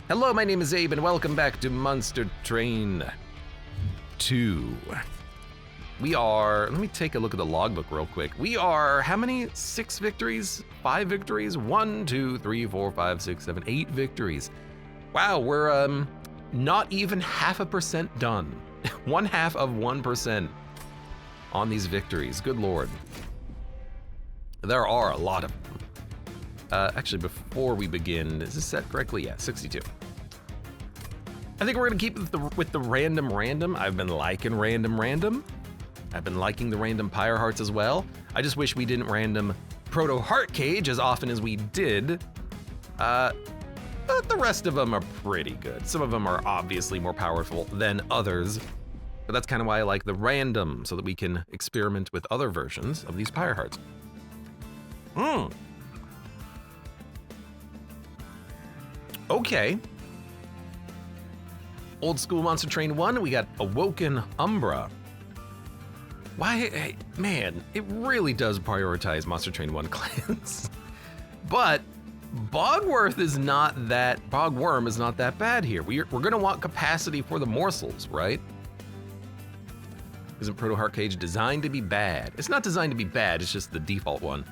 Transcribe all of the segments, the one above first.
Hello, my name is Abe, and welcome back to Monster Train 2. We are, let me take a look at the logbook real quick. We are, how many? 6 victories? 5 victories? 1, 2, 3, 4, 5, 6, 7, 8 victories. Wow, we're not even 0.5% done. 0.5% on these victories, good Lord. There are a lot of them. Actually, before we begin, is this set correctly? Yeah, 62. I think we're gonna keep with the random. I've been liking random. I've been liking the random Pyre hearts as well. I just wish we didn't random Proto Heart Cage as often as we did. But the rest of them are pretty good. Some of them are obviously more powerful than others, but that's kind of why I like the random, so that we can experiment with other versions of these Pyre hearts. Okay. Old school Monster Train 1, we got Awoken Umbra. Why, hey, man, it really does prioritize Monster Train 1 clans. But Bogworm is not that bad here. We're gonna want capacity for the morsels, right? Isn't Proto Heart Cage designed to be bad? It's not designed to be bad, it's just the default one.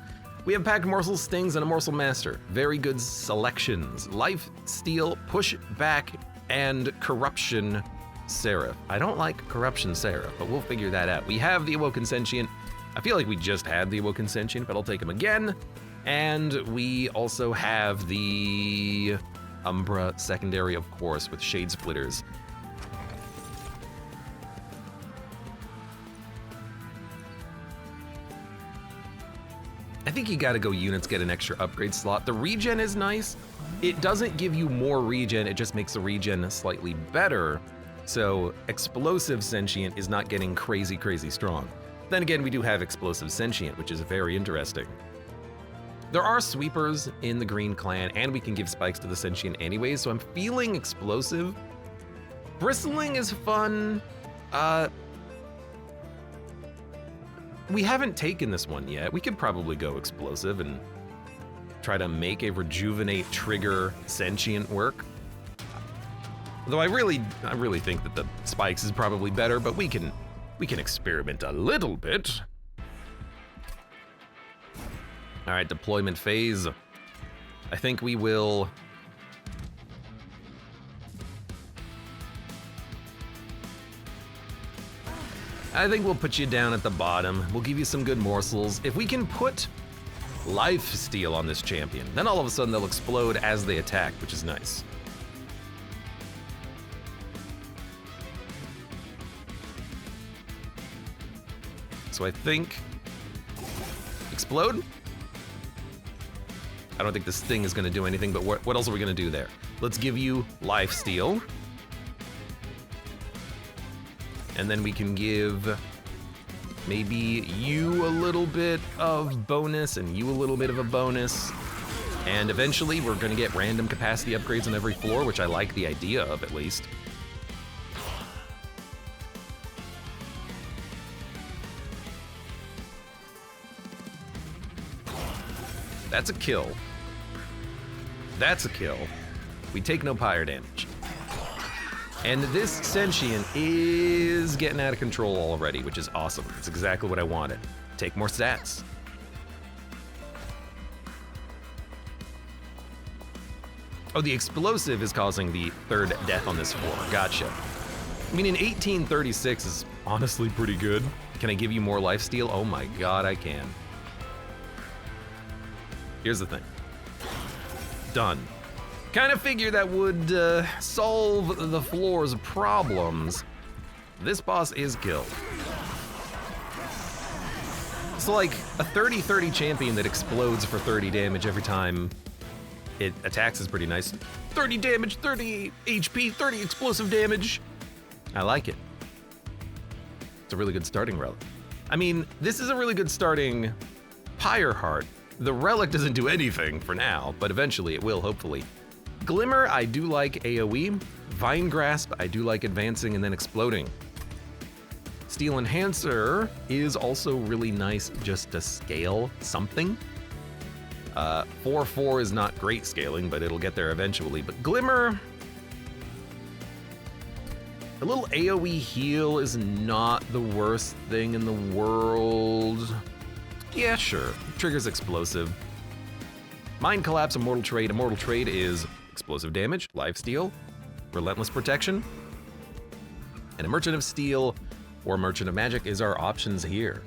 We have packed morsels, stings, and a morsel master. Very good selections. Life, steal, push back, and corruption seraph. I don't like corruption seraph, but we'll figure that out. We have the Awoken Sentient. I feel like we just had the Awoken Sentient, but I'll take him again. And we also have the Umbra secondary, of course, with Shade Splitters. I think you gotta go units, get an extra upgrade slot. The regen is nice. It doesn't give you more regen, it just makes the regen slightly better. So Explosive Sentient is not getting crazy strong. Then again, we do have Explosive Sentient, which is very interesting. There are sweepers in the green clan, and we can give spikes to the Sentient anyway, so I'm feeling explosive. Bristling is fun. We haven't taken this one yet. We could probably go explosive and try to make a rejuvenate trigger sentient work. Though I really think that the spikes is probably better, but we can experiment a little bit. All right, deployment phase. I think we will. I think we'll put you down at the bottom. We'll give you some good morsels. If we can put life steal on this champion, then all of a sudden they'll explode as they attack, which is nice. So I think explode. I don't think this thing is gonna do anything, but what else are we gonna do there? Let's give you life steal. And then we can give maybe you a little bit of bonus and you a little bit of a bonus. And eventually we're gonna get random capacity upgrades on every floor, which I like the idea of at least. That's a kill. That's a kill. We take no pyre damage. And this sentient is getting out of control already, which is awesome. It's exactly what I wanted. Take more stats. Oh, the explosive is causing the 3rd death on this floor. Gotcha. I mean, in 1836 is honestly pretty good. Can I give you more lifesteal? Oh my God, I can. Here's the thing. Done. Kind of figure that would solve the floor's problems. This boss is killed. So like a 30-30 champion that explodes for 30 damage every time it attacks is pretty nice. 30 damage, 30 HP, 30 explosive damage. I like it. It's a really good starting relic. I mean, this is a really good starting Pyre heart. The relic doesn't do anything for now, but eventually it will, hopefully. Glimmer, I do like AoE. Vine Grasp, I do like advancing and then exploding. Steel Enhancer is also really nice just to scale something. 4-4 is not great scaling, but it'll get there eventually. But Glimmer, A little AoE heal is not the worst thing in the world. Yeah, sure. Triggers explosive. Mind Collapse, Immortal Trade. Immortal Trade is explosive damage, lifesteal, relentless protection, and a Merchant of Steel or Merchant of Magic is our options here.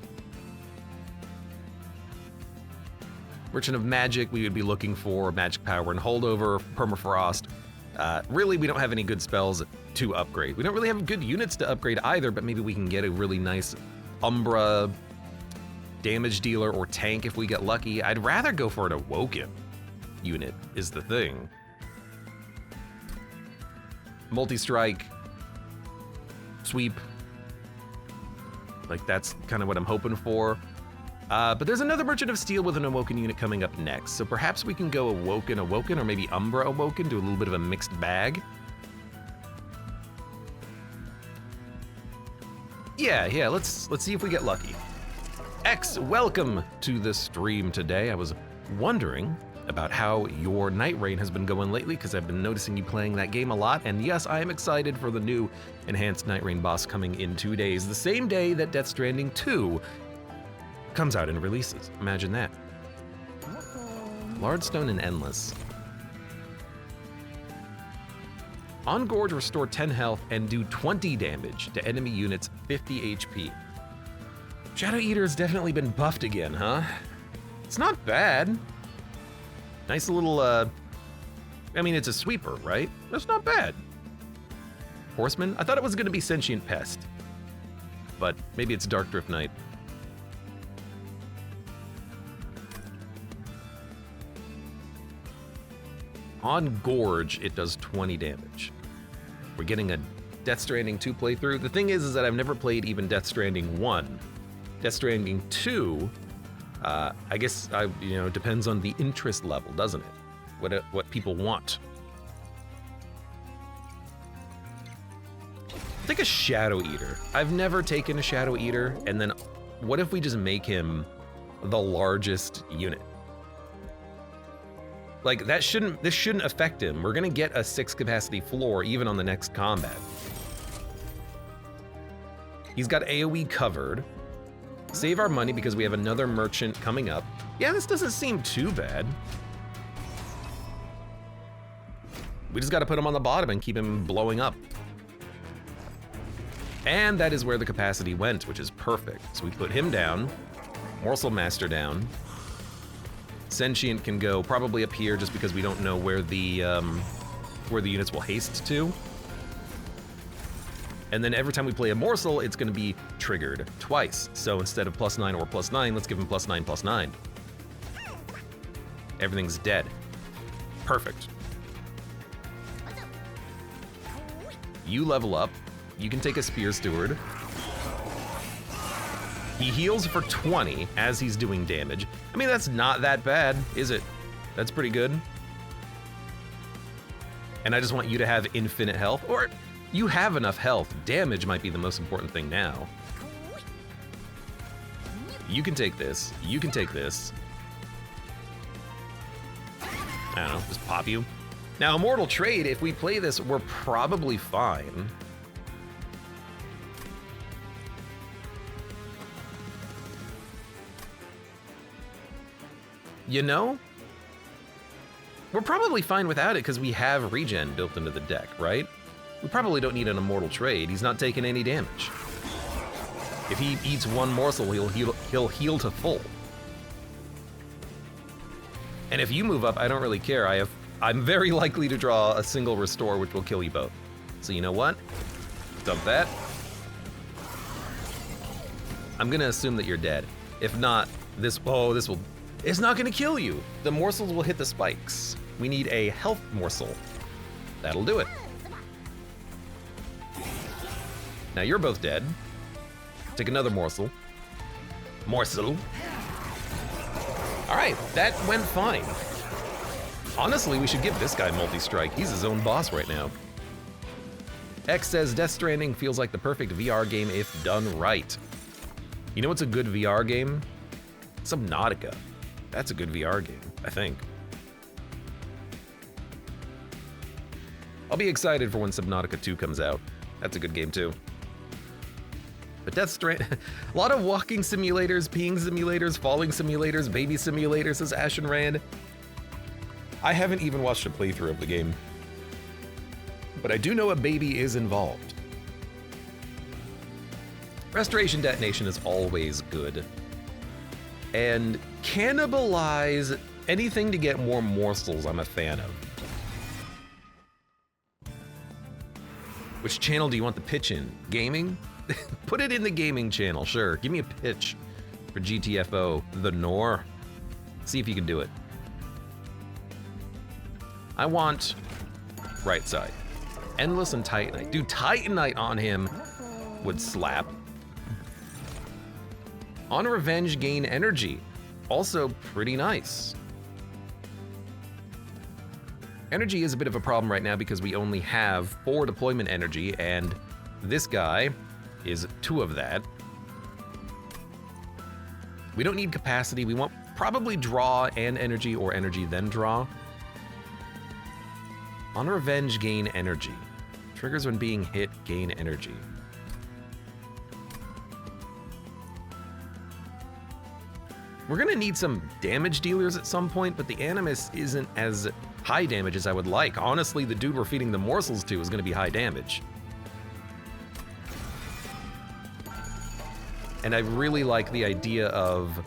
Merchant of Magic, we would be looking for Magic Power and Holdover, Permafrost. Really, we don't have any good spells to upgrade. We don't really have good units to upgrade either, but maybe we can get a really nice Umbra damage dealer or tank if we get lucky. I'd rather go for an Awoken unit, is the thing. Multi-strike, sweep. Like, that's kind of what I'm hoping for. But there's another Merchant of Steel with an Awoken unit coming up next, so perhaps we can go Awoken, or maybe Umbra Awoken, do a little bit of a mixed bag. Yeah, let's see if we get lucky. X, welcome to the stream today. I was wondering about how your Night Rain has been going lately, because I've been noticing you playing that game a lot, and yes, I am excited for the new enhanced Night Rain boss coming in 2 days, the same day that Death Stranding 2 comes out and releases. Imagine that. Lardstone and Endless. On Gorge, restore 10 health and do 20 damage to enemy units 50 HP. Shadow Eater has definitely been buffed again, huh? It's not bad. Nice little, I mean, it's a sweeper, right? That's not bad. Horseman? I thought it was gonna be Sentient Pest, but maybe it's Dark Drift Knight. On Gorge, it does 20 damage. We're getting a Death Stranding 2 playthrough. The thing is that I've never played even Death Stranding 1. Death Stranding 2, I guess, depends on the interest level, doesn't it? What people want. Take a Shadow Eater. I've never taken a Shadow Eater, and then what if we just make him the largest unit? Like, this shouldn't affect him. We're gonna get a 6 capacity floor even on the next combat. He's got AoE covered. Save our money because we have another merchant coming up. Yeah, this doesn't seem too bad. We just gotta put him on the bottom and keep him blowing up. And that is where the capacity went, which is perfect. So we put him down, Morsel Master down. Sentient can go probably up here just because we don't know where the units will haste to. And then every time we play a morsel, it's gonna be triggered twice. So instead of +9 or +9, let's give him +9/+9. Everything's dead. Perfect. You level up. You can take a Spear Steward. He heals for 20 as he's doing damage. I mean, that's not that bad, is it? That's pretty good. And I just want you to have infinite health, or you have enough health. Damage might be the most important thing now. You can take this. You can take this. I don't know, just pop you. Now, Immortal Trade, if we play this, we're probably fine. You know, we're probably fine without it because we have regen built into the deck, right? We probably don't need an Immortal Trade. He's not taking any damage. If he eats one morsel, he'll heal to full. And if you move up, I don't really care. I'm very likely to draw a single restore, which will kill you both. So you know what? Dump that. I'm gonna assume that you're dead. If not, this will. It's not gonna kill you. The morsels will hit the spikes. We need a health morsel. That'll do it. Now you're both dead. Take another morsel. Morsel. All right, that went fine. Honestly, we should give this guy multi-strike. He's his own boss right now. X says, Death Stranding feels like the perfect VR game if done right. You know what's a good VR game? Subnautica. That's a good VR game, I think. I'll be excited for when Subnautica 2 comes out. That's a good game too. But Death Stranding, a lot of walking simulators, peeing simulators, falling simulators, baby simulators, says Ashen Rand. I haven't even watched a playthrough of the game, but I do know a baby is involved. Restoration Detonation is always good. And cannibalize anything to get more morsels I'm a fan of. Which channel do you want the pitch in? Gaming? Put it in the gaming channel, sure. Give me a pitch for GTFO, the Nor. See if you can do it. I want right side. Endless and Titanite. Dude, Titanite on him would slap. On Revenge, gain energy. Also pretty nice. Energy is a bit of a problem right now because we only have 4 deployment energy, and this guy is 2 of that. We don't need capacity. We want probably draw and energy, or energy then draw. On Revenge, gain energy. Triggers when being hit, gain energy. We're gonna need some damage dealers at some point, but the Animus isn't as high damage as I would like. Honestly, the dude we're feeding the morsels to is gonna be high damage. And I really like the idea of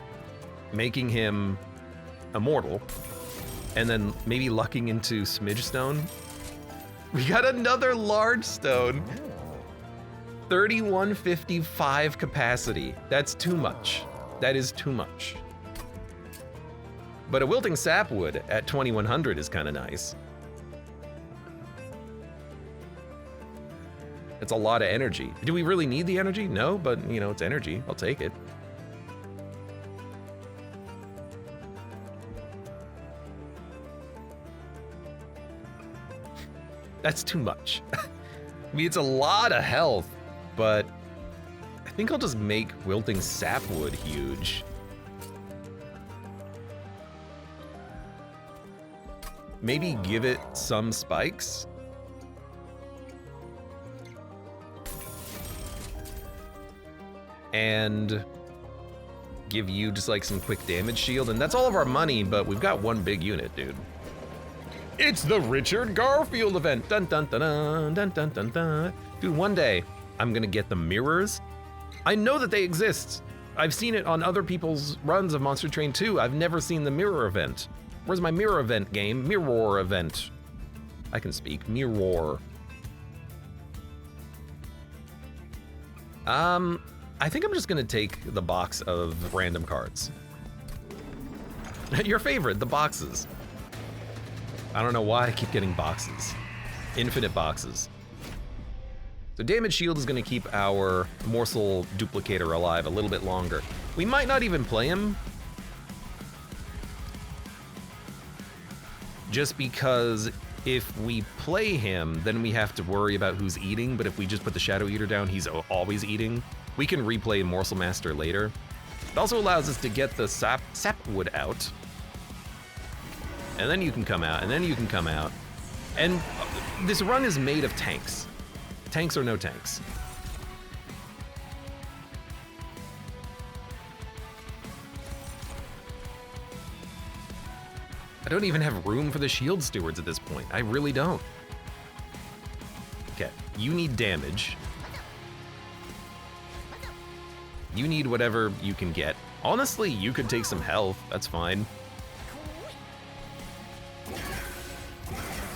making him immortal and then maybe lucking into Smidge Stone. We got another large stone. 3155 capacity. That's too much. That is too much. But a wilting sapwood at 2100 is kind of nice. It's a lot of energy. Do we really need the energy? No, but you know, it's energy. I'll take it. That's too much. I mean, it's a lot of health, but I think I'll just make wilting sapwood huge. Maybe give it some spikes. And give you just like some quick damage shield. And that's all of our money, but we've got one big unit, dude. It's the Richard Garfield event. Dun dun dun dun dun dun dun dun. Dude, one day I'm gonna get the mirrors. I know that they exist. I've seen it on other people's runs of Monster Train 2. I've never seen the mirror event. Where's my mirror event game? Mirror event. I can speak. Mirror. I think I'm just gonna take the box of random cards. Your favorite, the boxes. I don't know why I keep getting boxes. Infinite boxes. So damage shield is gonna keep our morsel duplicator alive a little bit longer. We might not even play him. Just because if we play him, then we have to worry about who's eating, but if we just put the Shadow Eater down, he's always eating. We can replay Morsel Master later. It also allows us to get the sapwood out. And then you can come out, and then you can come out. And this run is made of tanks. Tanks or no tanks. I don't even have room for the shield stewards at this point. I really don't. Okay, you need damage. You need whatever you can get. Honestly, you could take some health. That's fine.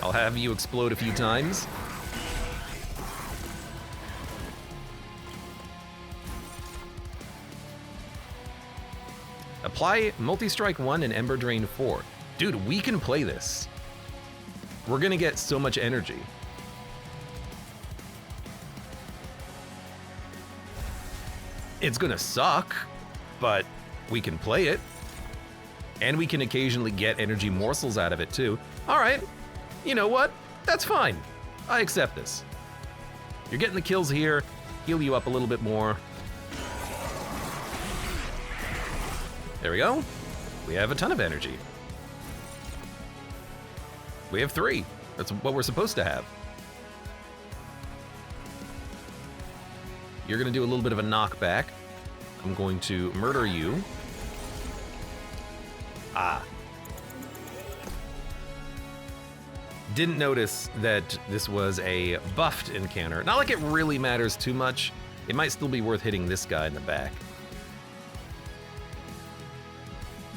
I'll have you explode a few times. Apply Multi-Strike 1 and Ember Drain 4. Dude, we can play this. We're gonna get so much energy. It's gonna suck, but we can play it. And we can occasionally get energy morsels out of it too. All right, you know what? That's fine. I accept this. You're getting the kills here, heal you up a little bit more. There we go. We have a ton of energy. We have 3. That's what we're supposed to have. You're gonna do a little bit of a knockback. I'm going to murder you. Ah. Didn't notice that this was a buffed encounter. Not like it really matters too much. It might still be worth hitting this guy in the back.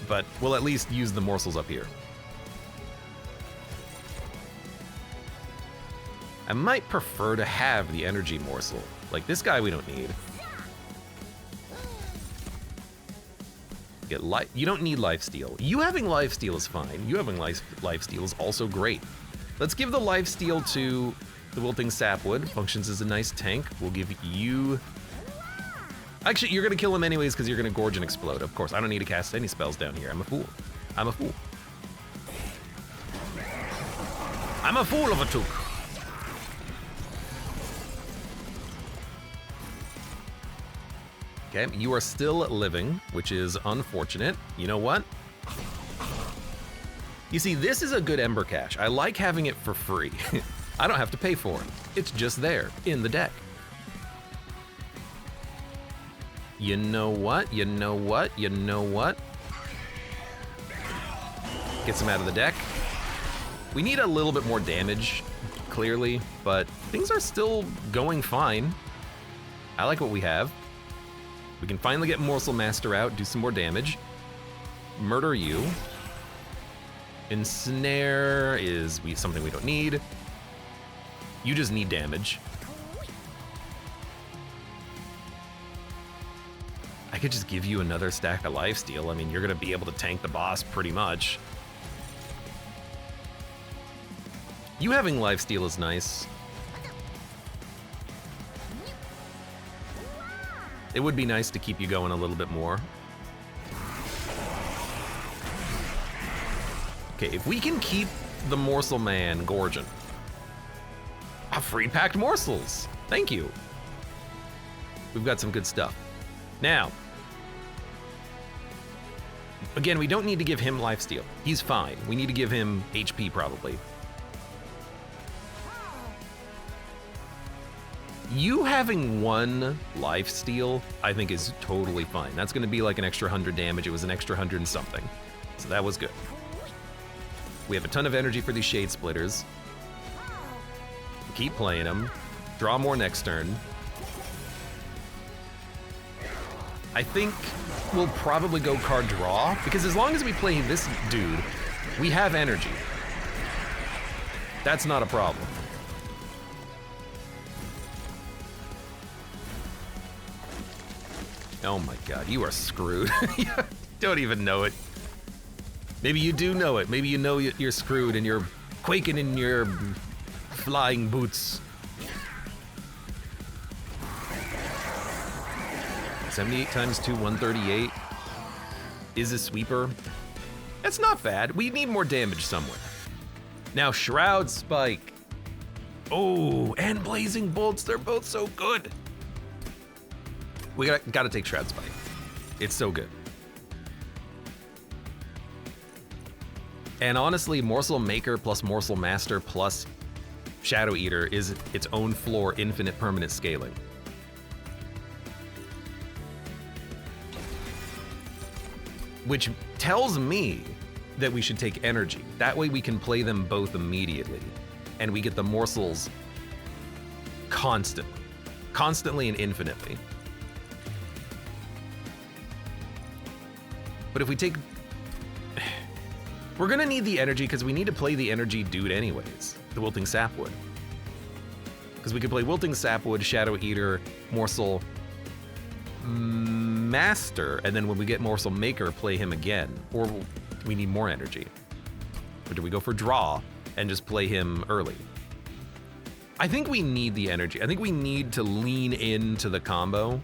But we'll at least use the morsels up here. I might prefer to have the energy morsel. Like this guy we don't need. Get life. You don't need lifesteal. You having lifesteal is fine. You having lifesteal is also great. Let's give the lifesteal to the wilting sapwood. Functions as a nice tank. We'll give you... Actually, you're gonna kill him anyways because you're gonna gorge and explode. Of course, I don't need to cast any spells down here. I'm a fool. I'm a fool. I'm a fool of a took. Okay, you are still living, which is unfortunate. You know what? You see, this is a good Ember Cache. I like having it for free. I don't have to pay for it. It's just there, in the deck. You know what? You know what? You know what? Gets him out of the deck. We need a little bit more damage, clearly, but things are still going fine. I like what we have. We can finally get Morsel Master out, do some more damage. Murder you. Ensnare is something we don't need. You just need damage. I could just give you another stack of lifesteal. I mean, you're gonna be able to tank the boss pretty much. You having lifesteal is nice. It would be nice to keep you going a little bit more. Okay, if we can keep the Morsel Man gorging. A free packed morsels. Thank you. We've got some good stuff. Now, again, we don't need to give him lifesteal. He's fine. We need to give him HP probably. You having one lifesteal, I think is totally fine. That's gonna be like an extra 100 damage. It was an extra 100 and something. So that was good. We have a ton of energy for these Shade Splitters. Keep playing them. Draw more next turn. I think we'll probably go card draw, because as long as we play this dude, we have energy. That's not a problem. Oh my god, you are screwed. You don't even know it. Maybe you do know it. Maybe you know you're screwed and you're quaking in your flying boots. 78 times 2, 138 is a sweeper. That's not bad. We need more damage somewhere. Now, Shroud Spike. Oh, and Blazing Bolts. They're both so good. We gotta take Shroud Spike. It's so good. And honestly, Morsel Maker plus Morsel Master plus Shadow Eater is its own floor, infinite permanent scaling. Which tells me that we should take energy. That way we can play them both immediately. And we get the morsels constantly and infinitely. But if we take... We're gonna need the energy because we need to play the energy dude anyways, the Wilting Sapwood. Because we could play Wilting Sapwood, Shadow Eater, Morsel Master, and then when we get Morsel Maker, play him again. Or we need more energy. Or do we go for draw and just play him early? I think we need the energy. I think we need to lean into the combo.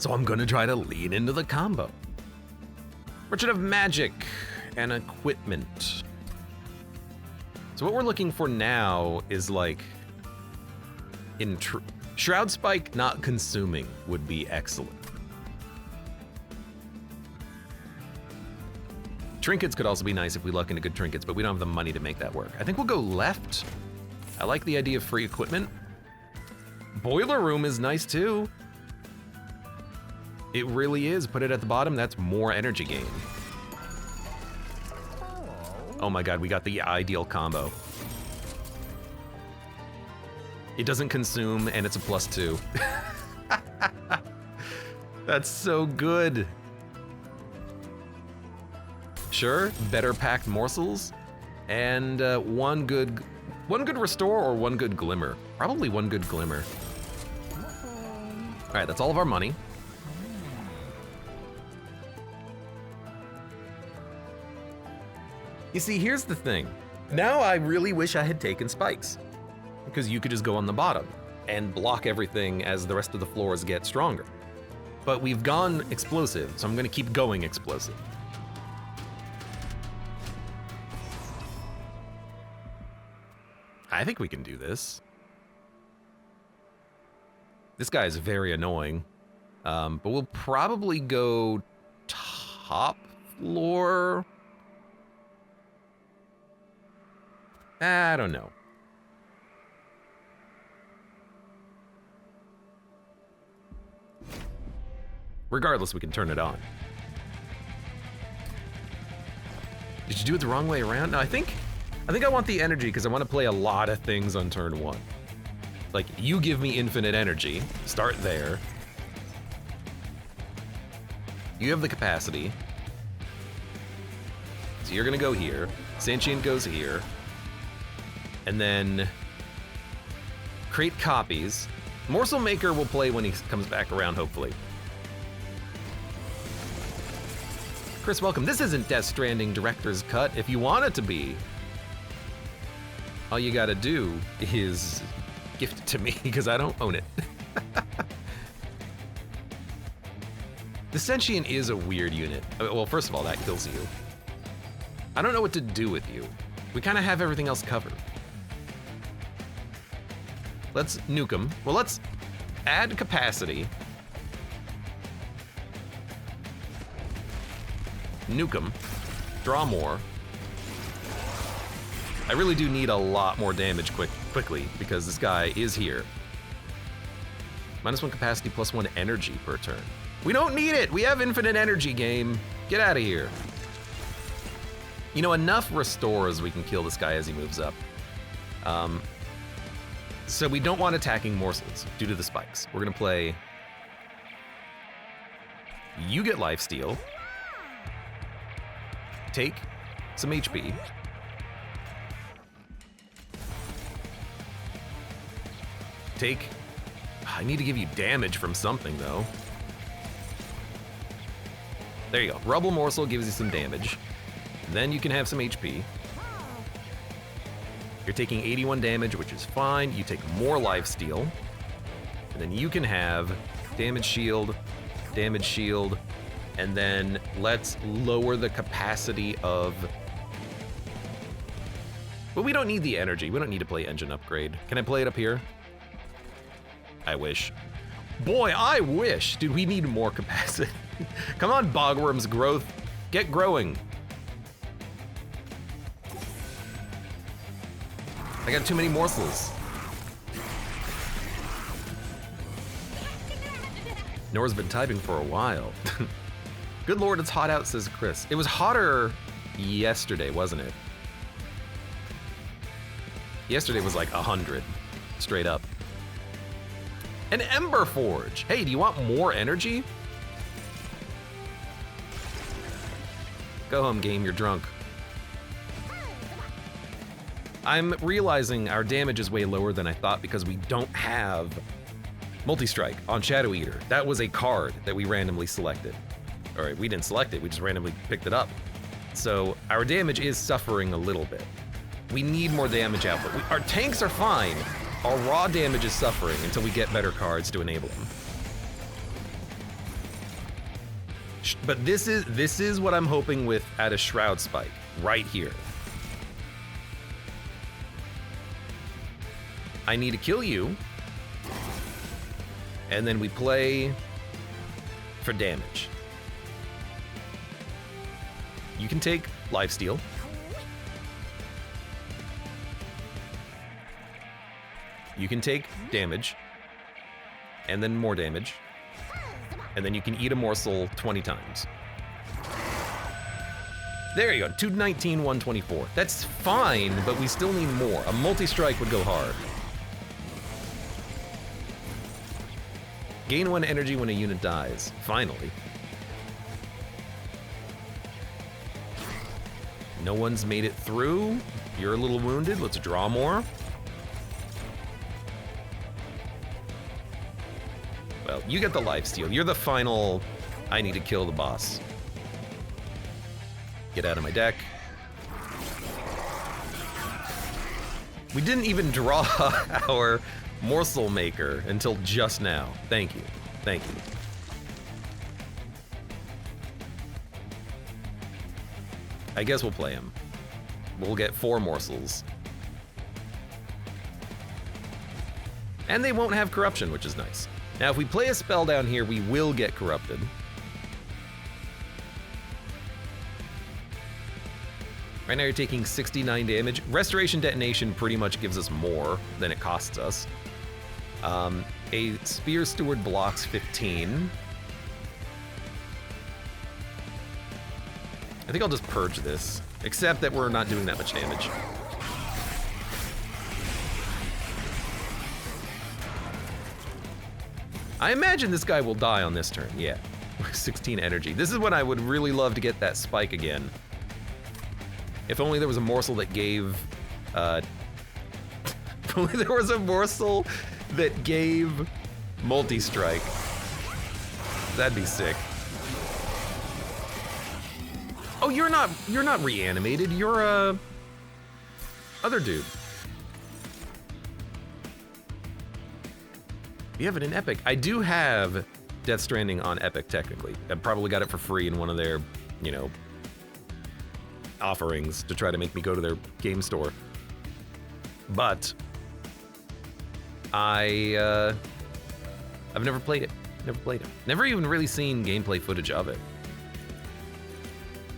So I'm gonna try to lean into the combo. Merchant of Magic and equipment. So what we're looking for now is like, Shroud Spike not consuming would be excellent. Trinkets could also be nice if we luck into good trinkets, but we don't have the money to make that work. I think we'll go left. I like the idea of free equipment. Boiler room is nice too. It really is. Put it at the bottom, that's more energy gain. Oh my god, we got the ideal combo. It doesn't consume, and it's a +2. That's so good. Sure, better packed morsels, and one good restore or one good glimmer. Probably one good glimmer. All right, that's all of our money. You see, here's the thing. Now I really wish I had taken spikes, because you could just go on the bottom and block everything as the rest of the floors get stronger. But we've gone explosive, so I'm gonna keep going explosive. I think we can do this. This guy is very annoying, but we'll probably go top floor. I don't know. Regardless, we can turn it on. Did you do it the wrong way around? No, I think I want the energy because I want to play a lot of things on turn 1. Like, you give me infinite energy. Start there. You have the capacity. So you're gonna go here. Sentient goes here. And then create copies. Morsel Maker will play when he comes back around, hopefully. Chris, welcome. This isn't Death Stranding Director's Cut. If you want it to be, all you gotta do is gift it to me, because I don't own it. The Sentient is a weird unit. Well, first of all, that kills you. I don't know what to do with you. We kind of have everything else covered. Let's nuke him. Well, let's add capacity. Nuke him. Draw more. I really do need a lot more damage quickly because this guy is here. -1 capacity, +1 energy per turn. We don't need it! We have infinite energy, game. Get out of here. You know, enough restores we can kill this guy as he moves up. So we don't want attacking morsels due to the spikes. We're gonna play... You get lifesteal. Take some HP. Take... I need to give you damage from something, though. There you go. Rubble Morsel gives you some damage. Then you can have some HP. You're taking 81 damage, which is fine. You take more lifesteal. And then you can have damage shield, and then let's lower the capacity of... But we don't need the energy. We don't need to play engine upgrade. Can I play it up here? I wish. Boy, I wish. Dude, we need more capacity. Come on, Bogworm's growth. Get growing. I got too many morsels. Nora's been typing for a while. Good lord, it's hot out, says Chris. It was hotter yesterday, wasn't it? Yesterday was like 100, straight up. An Ember Forge. Hey, do you want more energy? Go home, game, you're drunk. I'm realizing our damage is way lower than I thought because we don't have Multi-Strike on Shadow Eater. That was a card that we randomly selected. All right, we didn't select it, we just randomly picked it up. So our damage is suffering a little bit. We need more damage output. Our tanks are fine. Our raw damage is suffering until we get better cards to enable them. But this is what I'm hoping with at a Shroud Spike, right here. I need to kill you, and then we play for damage. You can take lifesteal. You can take damage, and then more damage, and then you can eat a morsel 20 times. There you go, 219, 124. That's fine, but we still need more. A multi-strike would go hard. Gain 1 energy when a unit dies, finally. No one's made it through. You're a little wounded, let's draw more. Well, you get the lifesteal. You're the final, I need to kill the boss. Get out of my deck. We didn't even draw our morsel maker until just now. Thank you. Thank you. I guess we'll play him. We'll get 4 morsels. And they won't have corruption, which is nice. Now, if we play a spell down here, we will get corrupted. Right now you're taking 69 damage. Restoration Detonation pretty much gives us more than it costs us. A Spear Steward blocks 15. I think I'll just purge this, except that we're not doing that much damage. I imagine this guy will die on this turn, yeah. 16 energy. This is when I would really love to get that spike again. If only there was a morsel that gave, if only there was a morsel that gave multi-strike. That'd be sick. Oh, you're not reanimated, you're a other dude. You have it in Epic. I do have Death Stranding on Epic, technically. I probably got it for free in one of their, you know, offerings to try to make me go to their game store. But I've never played it. Never played it. Never even really seen gameplay footage of it.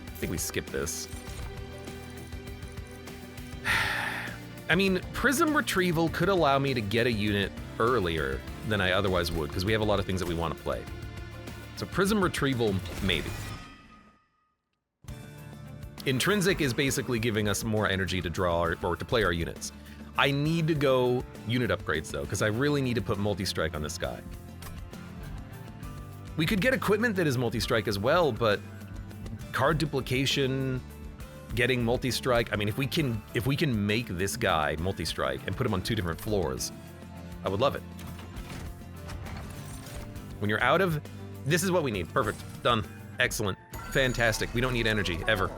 I think we skipped this. I mean, Prism Retrieval could allow me to get a unit earlier than I otherwise would, because we have a lot of things that we want to play. So Prism Retrieval, maybe. Intrinsic is basically giving us more energy to draw or to play our units. I need to go unit upgrades though, because I really need to put multi-strike on this guy. We could get equipment that is multi-strike as well, but card duplication, getting multi-strike. I mean, if we can make this guy multi-strike and put him on 2 different floors, I would love it. When you're out of, this is what we need. Perfect, done, excellent, fantastic. We don't need energy, ever.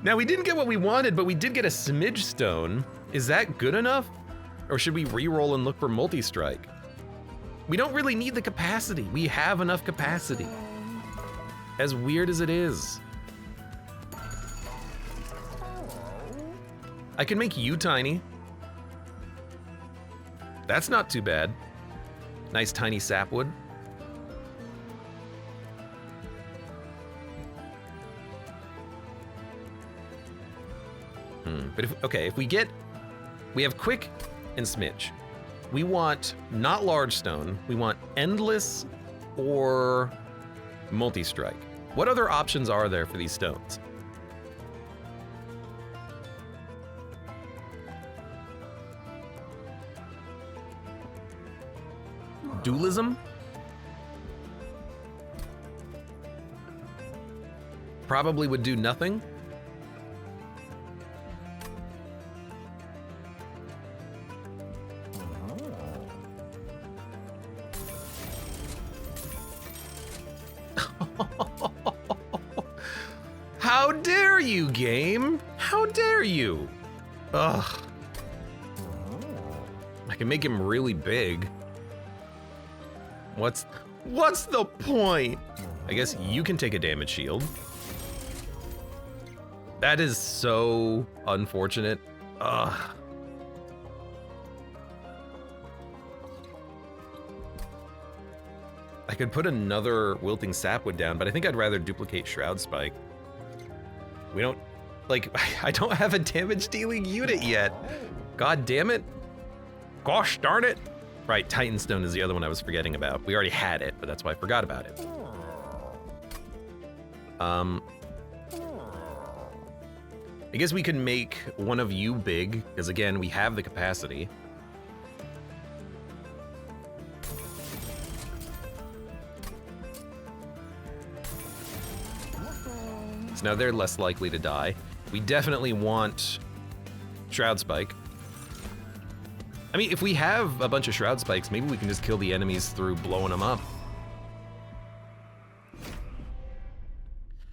Now, we didn't get what we wanted, but we did get a smidge stone. Is that good enough? Or should we re-roll and look for multi-strike? We don't really need the capacity. We have enough capacity. As weird as it is. I can make you tiny. That's not too bad. Nice tiny sapwood. But if we have quick and smidge. We want not large stone. We want endless or multi-strike. What other options are there for these stones? Dualism? Probably would do nothing. How dare you, game? How dare you? Ugh. I can make him really big. What's the point? I guess you can take a damage shield. That is so unfortunate. Ugh. I could put another Wilting Sapwood down, but I think I'd rather duplicate Shroud Spike. We don't, like, I don't have a damage dealing unit yet. God damn it. Gosh darn it. Right, Titanstone is the other one I was forgetting about. We already had it, but that's why I forgot about it. I guess we can make one of you big, because again, we have the capacity. So now they're less likely to die. We definitely want Shroud Spike. I mean, if we have a bunch of Shroud Spikes, maybe we can just kill the enemies through blowing them up.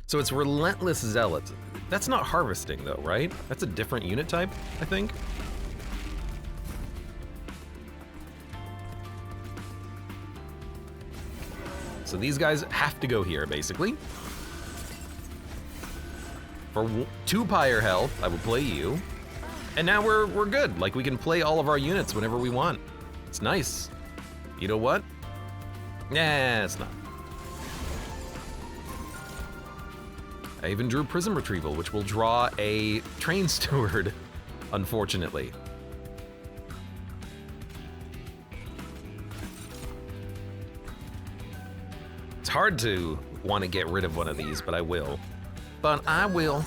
So it's Relentless Zealot. That's not harvesting though, right? That's a different unit type, I think. So these guys have to go here, basically. For 2 Pyre health, I would play you. And now we're good. Like, we can play all of our units whenever we want. It's nice. You know what? Nah, it's not. I even drew Prism Retrieval, which will draw a Train Steward, unfortunately. It's hard to want to get rid of one of these, but I will. But I will.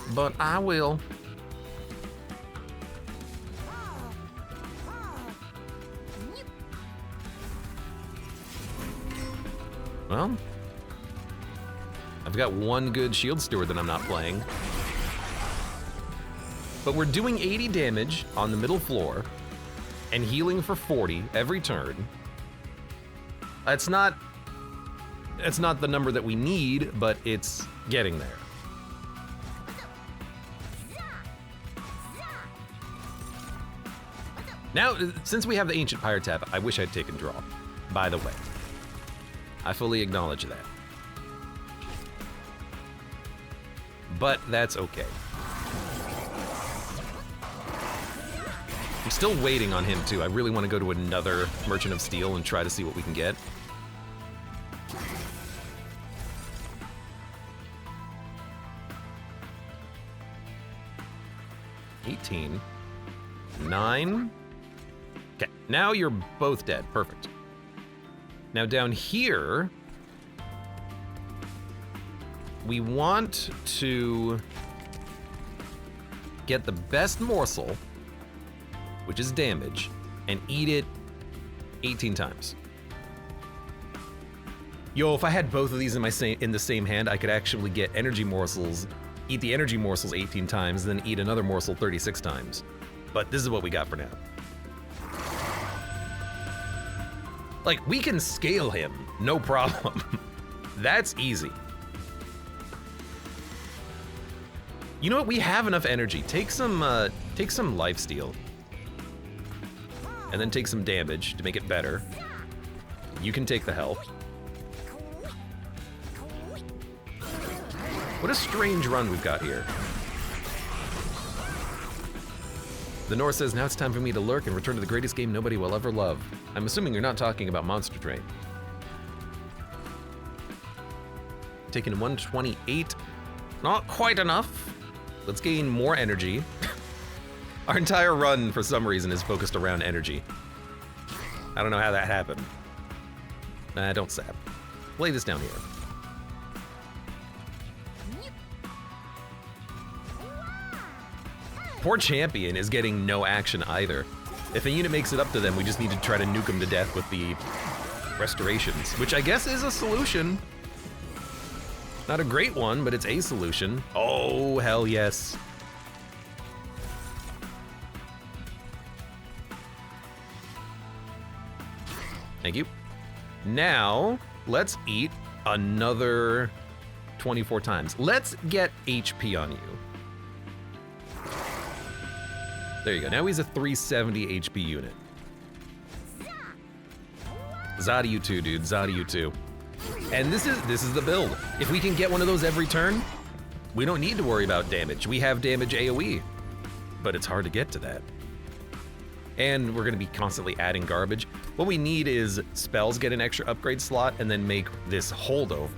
Well, I've got one good Shield Steward that I'm not playing. But we're doing 80 damage on the middle floor and healing for 40 every turn. It's not the number that we need, but it's getting there. Now, since we have the Ancient Pyre tap, I wish I'd taken draw, by the way. I fully acknowledge that. But that's okay. I'm still waiting on him too. I really want to go to another Merchant of Steel and try to see what we can get. $18. 9. Okay, now you're both dead. Perfect. Now down here, we want to get the best morsel, which is damage, and eat it 18 times. Yo, if I had both of these in the same hand, I could actually get energy morsels, eat the energy morsels 18 times, then eat another morsel 36 times. But this is what we got for now. Like, we can scale him, no problem. That's easy. You know what? We have enough energy. Take some lifesteal, and then take some damage to make it better. You can take the health. What a strange run we've got here. The North says, now it's time for me to lurk and return to the greatest game nobody will ever love. I'm assuming you're not talking about Monster Train. Taking 128. Not quite enough. Let's gain more energy. Our entire run, for some reason, is focused around energy. I don't know how that happened. Nah, don't sap. Lay this down here. Poor Champion is getting no action either. If a unit makes it up to them, we just need to try to nuke them to death with the restorations, which I guess is a solution. Not a great one, but it's a solution. Oh, hell yes. Thank you. Now, let's eat another 24 times. Let's get HP on you. There you go. Now he's a 370 HP unit. Zada you too, dude. Zada you too. And this is the build. If we can get one of those every turn, we don't need to worry about damage. We have damage AoE, but it's hard to get to that. And we're gonna be constantly adding garbage. What we need is spells get an extra upgrade slot and then make this holdover.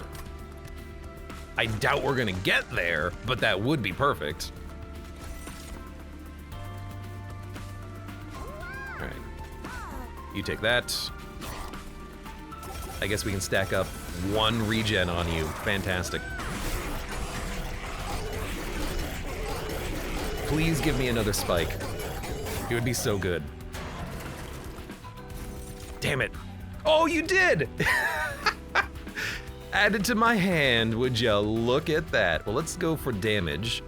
I doubt we're gonna get there, but that would be perfect. All right, you take that. I guess we can stack up 1 regen on you. Fantastic. Please give me another spike. It would be so good. Damn it. Oh, you did! Added to my hand, would ya look at that? Well, let's go for damage.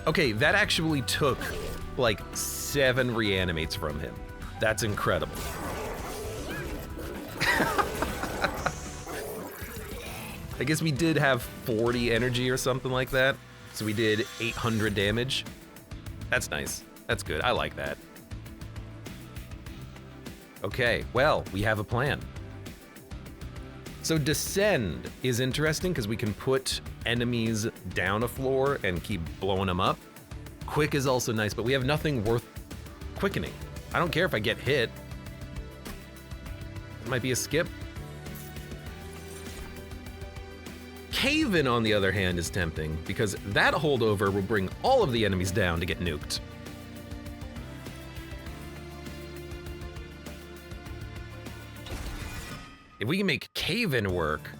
Okay, that actually took like 7 reanimates from him. That's incredible. I guess we did have 40 energy or something like that. So we did 800 damage. That's nice. That's good. I like that. Okay, well, we have a plan. So descend is interesting because we can put enemies down a floor and keep blowing them up. Quick is also nice, but we have nothing worth quickening. I don't care if I get hit. It might be a skip. Cave in, on the other hand, is tempting because that holdover will bring all of the enemies down to get nuked. If we can make Cave in work,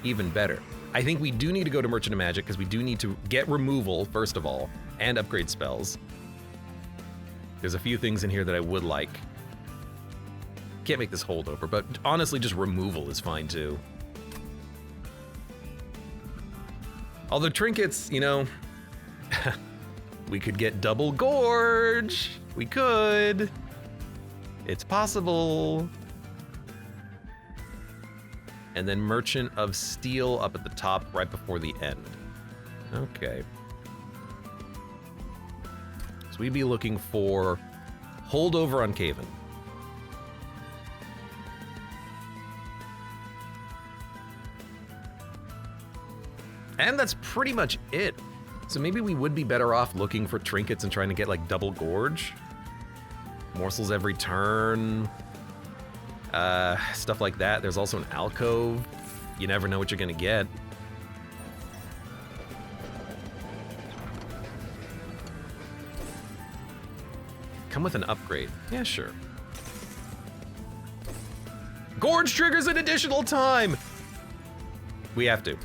even better. I think we do need to go to Merchant of Magic because we do need to get removal, first of all, and upgrade spells. There's a few things in here that I would like. Can't make this holdover, but honestly, just removal is fine too. Although trinkets, you know, we could get double gorge. We could. It's possible. And then Merchant of Steel up at the top right before the end. Okay. So we'd be looking for holdover on Caven. And that's pretty much it. So maybe we would be better off looking for trinkets and trying to get like double gorge. Morsels every turn. Stuff like that. There's also an alcove. You never know what you're gonna get. Come with an upgrade. Yeah, sure. Gorge triggers an additional time! We have to.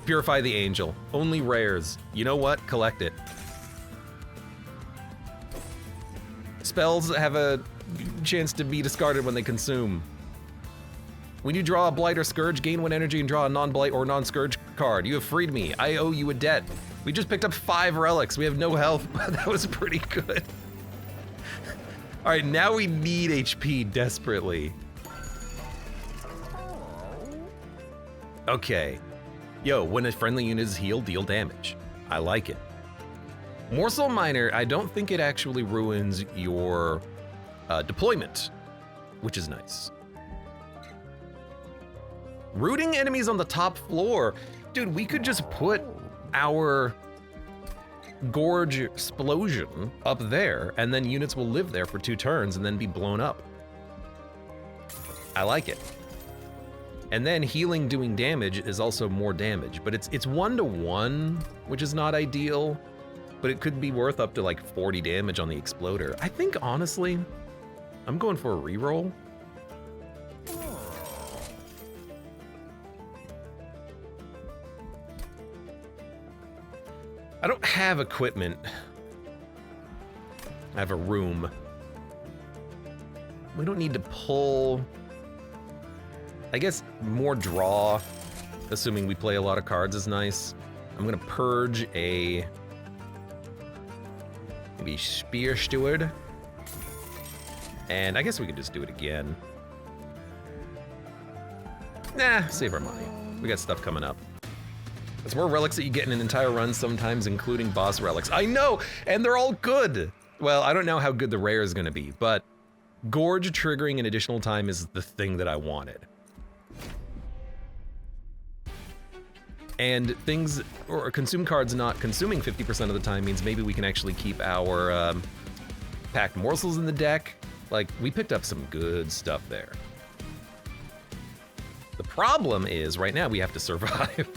Purify the Angel. Only rares. You know what? Collect it. Spells have a chance to be discarded when they consume. When you draw a Blight or Scourge, gain 1 energy and draw a non-Blight or non-Scourge card. You have freed me. I owe you a debt. We just picked up 5 relics. We have no health, but that was pretty good. All right, now we need HP desperately. Okay. Yo, when a friendly unit is healed, deal damage. I like it. Morsel Miner, I don't think it actually ruins your deployment, which is nice. Rooting enemies on the top floor. Dude, we could just put our Gorge Explosion up there, and then units will live there for 2 turns and then be blown up. I like it. And then healing doing damage is also more damage, but it's 1-to-1, which is not ideal, but it could be worth up to like 40 damage on the Exploder. I think, honestly, I'm going for a reroll. I don't have equipment. I have a room. We don't need to pull. I guess more draw, assuming we play a lot of cards, is nice. I'm gonna purge a maybe Spear Steward. And I guess we could just do it again. Nah, save our money. We got stuff coming up. There's more relics that you get in an entire run sometimes, including boss relics. I know, and they're all good. Well, I don't know how good the rare is gonna be, but Gorge triggering an additional time is the thing that I wanted. And things, or consume cards not consuming 50% of the time means maybe we can actually keep our packed morsels in the deck. Like, we picked up some good stuff there. problem is right now we have to survive.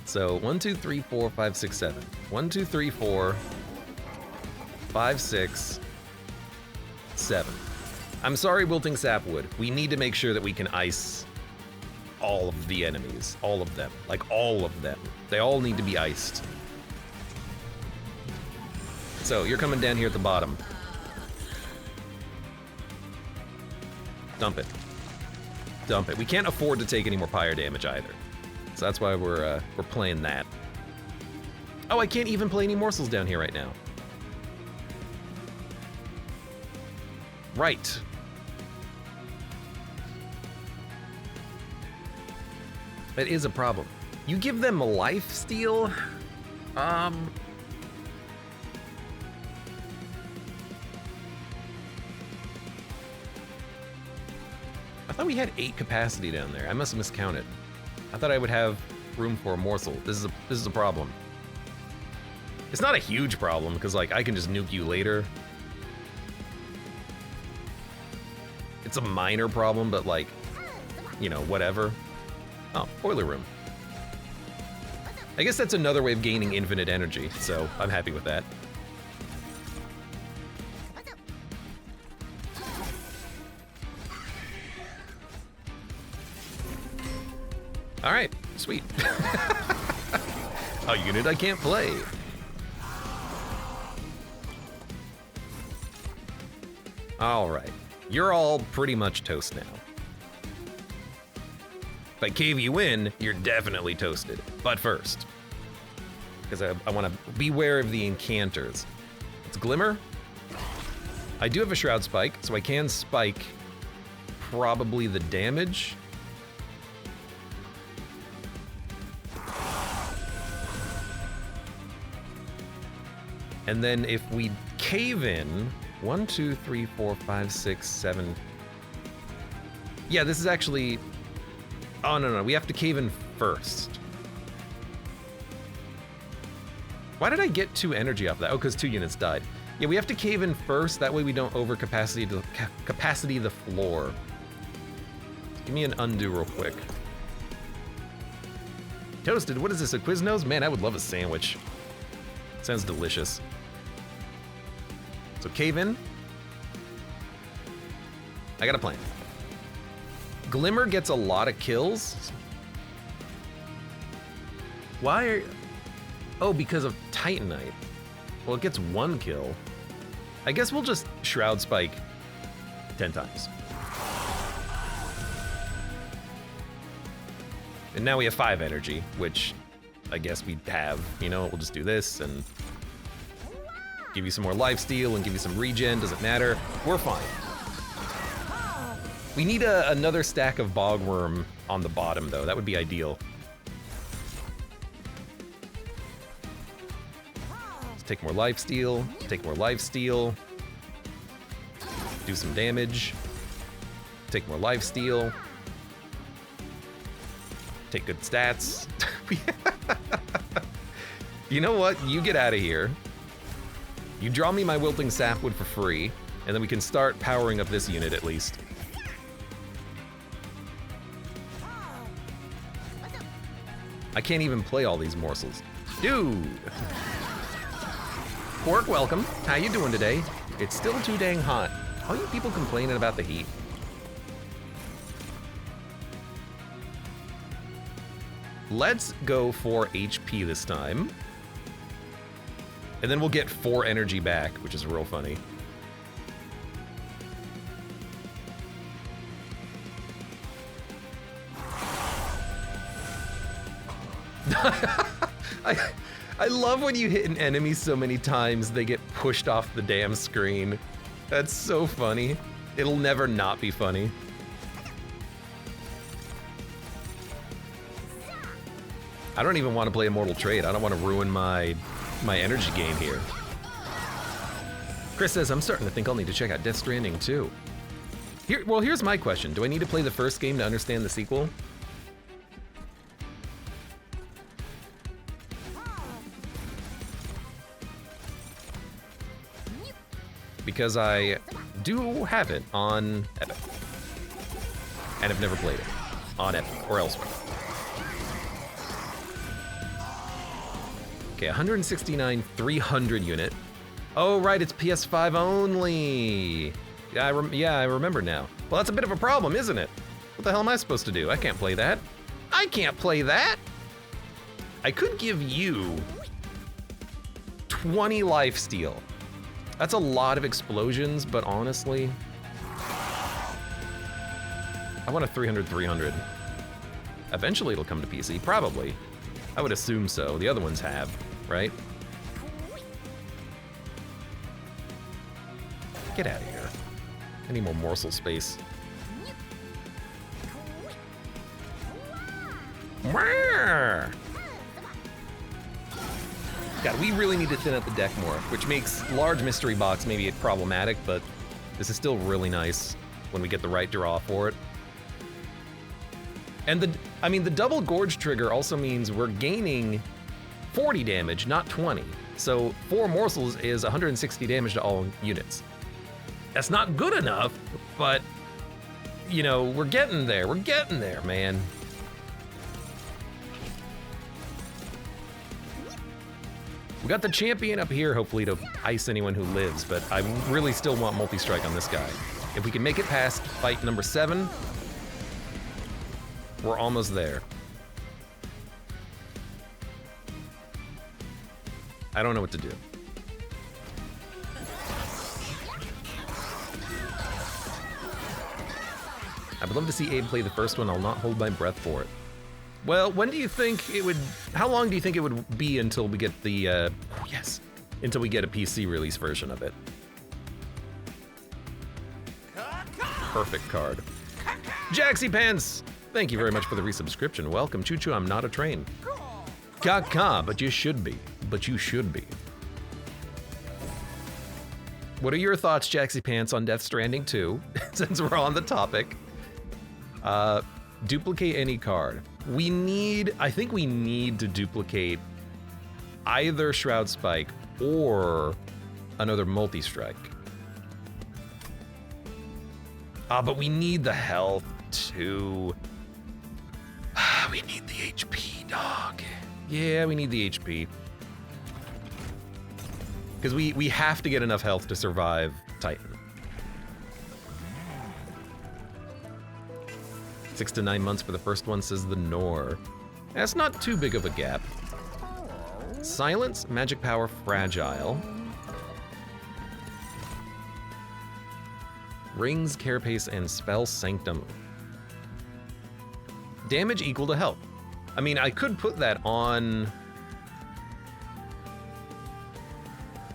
So 1, 2, 3, 4, 5, 6, 7. 1, 2, 3, 4, 5, 6, 7. I'm sorry, Wilting Sapwood. We need to make sure that we can ice all of the enemies. All of them. Like, all of them. They all need to be iced. So, you're coming down here at the bottom. Dump it. Dump it. We can't afford to take any more Pyre damage either. So that's why we're playing that. Oh, I can't even play any morsels down here right now. Right. That is a problem. You give them a life steal? I thought we had 8 capacity down there. I must have miscounted. I thought I would have room for a morsel. This is a problem. It's not a huge problem, because like I can just nuke you later. It's a minor problem, but like, you know, whatever. Oh, boiler room. I guess that's another way of gaining infinite energy, so I'm happy with that. All right, sweet. A unit I can't play. All right, you're all pretty much toast now. If I cave you in, you're definitely toasted. But first, because I want to beware of the enchanters. It's Glimmer. I do have a Shroud Spike, so I can spike probably the damage. And then if we cave in, 1, 2, 3, 4, 5, 6, 7. Yeah, this is actually, oh no, we have to cave in first. Why did I get 2 energy off that? Oh, because 2 units died. Yeah, we have to cave in first, that way we don't over capacity the floor. Give me an undo real quick. Toasted, what is this, a Quiznos? Man, I would love a sandwich. Sounds delicious. So cave in. I got a plan. Glimmer gets a lot of kills. Why are... Oh, because of Titanite. Well, it gets 1 kill. I guess we'll just Shroud Spike 10 times. And now we have 5 energy, which I guess we have. You know, we'll just do this and give you some more lifesteal and give you some regen, doesn't matter. We're fine. We need another stack of Bogworm on the bottom, though. That would be ideal. Let's take more lifesteal, take more lifesteal. Do some damage. Take more lifesteal. Take good stats. You know what? You get out of here. You draw me my Wilting Sapwood for free, and then we can start powering up this unit at least. I can't even play all these morsels. Dude! Quark, welcome. How you doing today? It's still too dang hot. All you people complaining about the heat. Let's go for HP this time. And then we'll get 4 energy back, which is real funny. I love when you hit an enemy so many times they get pushed off the damn screen. That's so funny. It'll never not be funny. I don't even want to play Immortal Trade. I don't want to ruin my energy gain here. Chris says, I'm starting to think I'll need to check out Death Stranding too. Well, here's my question. Do I need to play the first game to understand the sequel? Because I do have it on Epic. And I've never played it. on Epic or elsewhere. Okay, 169, 300 unit. Oh, right, it's PS5 only. Yeah, I remember now. Well, that's a bit of a problem, isn't it? What the hell am I supposed to do? I can't play that. I can't play that. I could give you 20 lifesteal. That's a lot of explosions, but honestly, I want a 300. Eventually it'll come to PC, probably. I would assume so. The other ones have, right? Get out of here. I need more morsel space. God, we really need to thin out the deck more, which makes large mystery box maybe problematic, but this is still really nice when we get the right draw for it. And the double gorge trigger also means we're gaining 40 damage, not 20. So 4 morsels is 160 damage to all units. That's not good enough, but you know, we're getting there. We're getting there, man. We got the champion up here, hopefully, to ice anyone who lives, but I really still want multi-strike on this guy. If we can make it past fight number 7, we're almost there. I don't know what to do. I would love to see Abe play the first one. I'll not hold my breath for it. Well, when do you think it would, how long do you think it would be until we get the, until we get a PC release version of it? Perfect card. Jaxie Pants, thank you very much for the resubscription. Welcome, Choo Choo, I'm not a train. Caca, but you should be. But you should be. What are your thoughts, Jaxie Pants, on Death Stranding 2, since we're on the topic? Duplicate any card. I think we need to duplicate either Shroud Spike or another multi-strike. But we need the health too. We need the HP, dog. Yeah, we need the HP. Because we have to get enough health to survive Titan. 6 to 9 months for the first one, says the Nor. That's not too big of a gap. Silence, Magic Power, Fragile. Rings, Carapace, and Spell Sanctum. Damage equal to health. I mean, I could put that on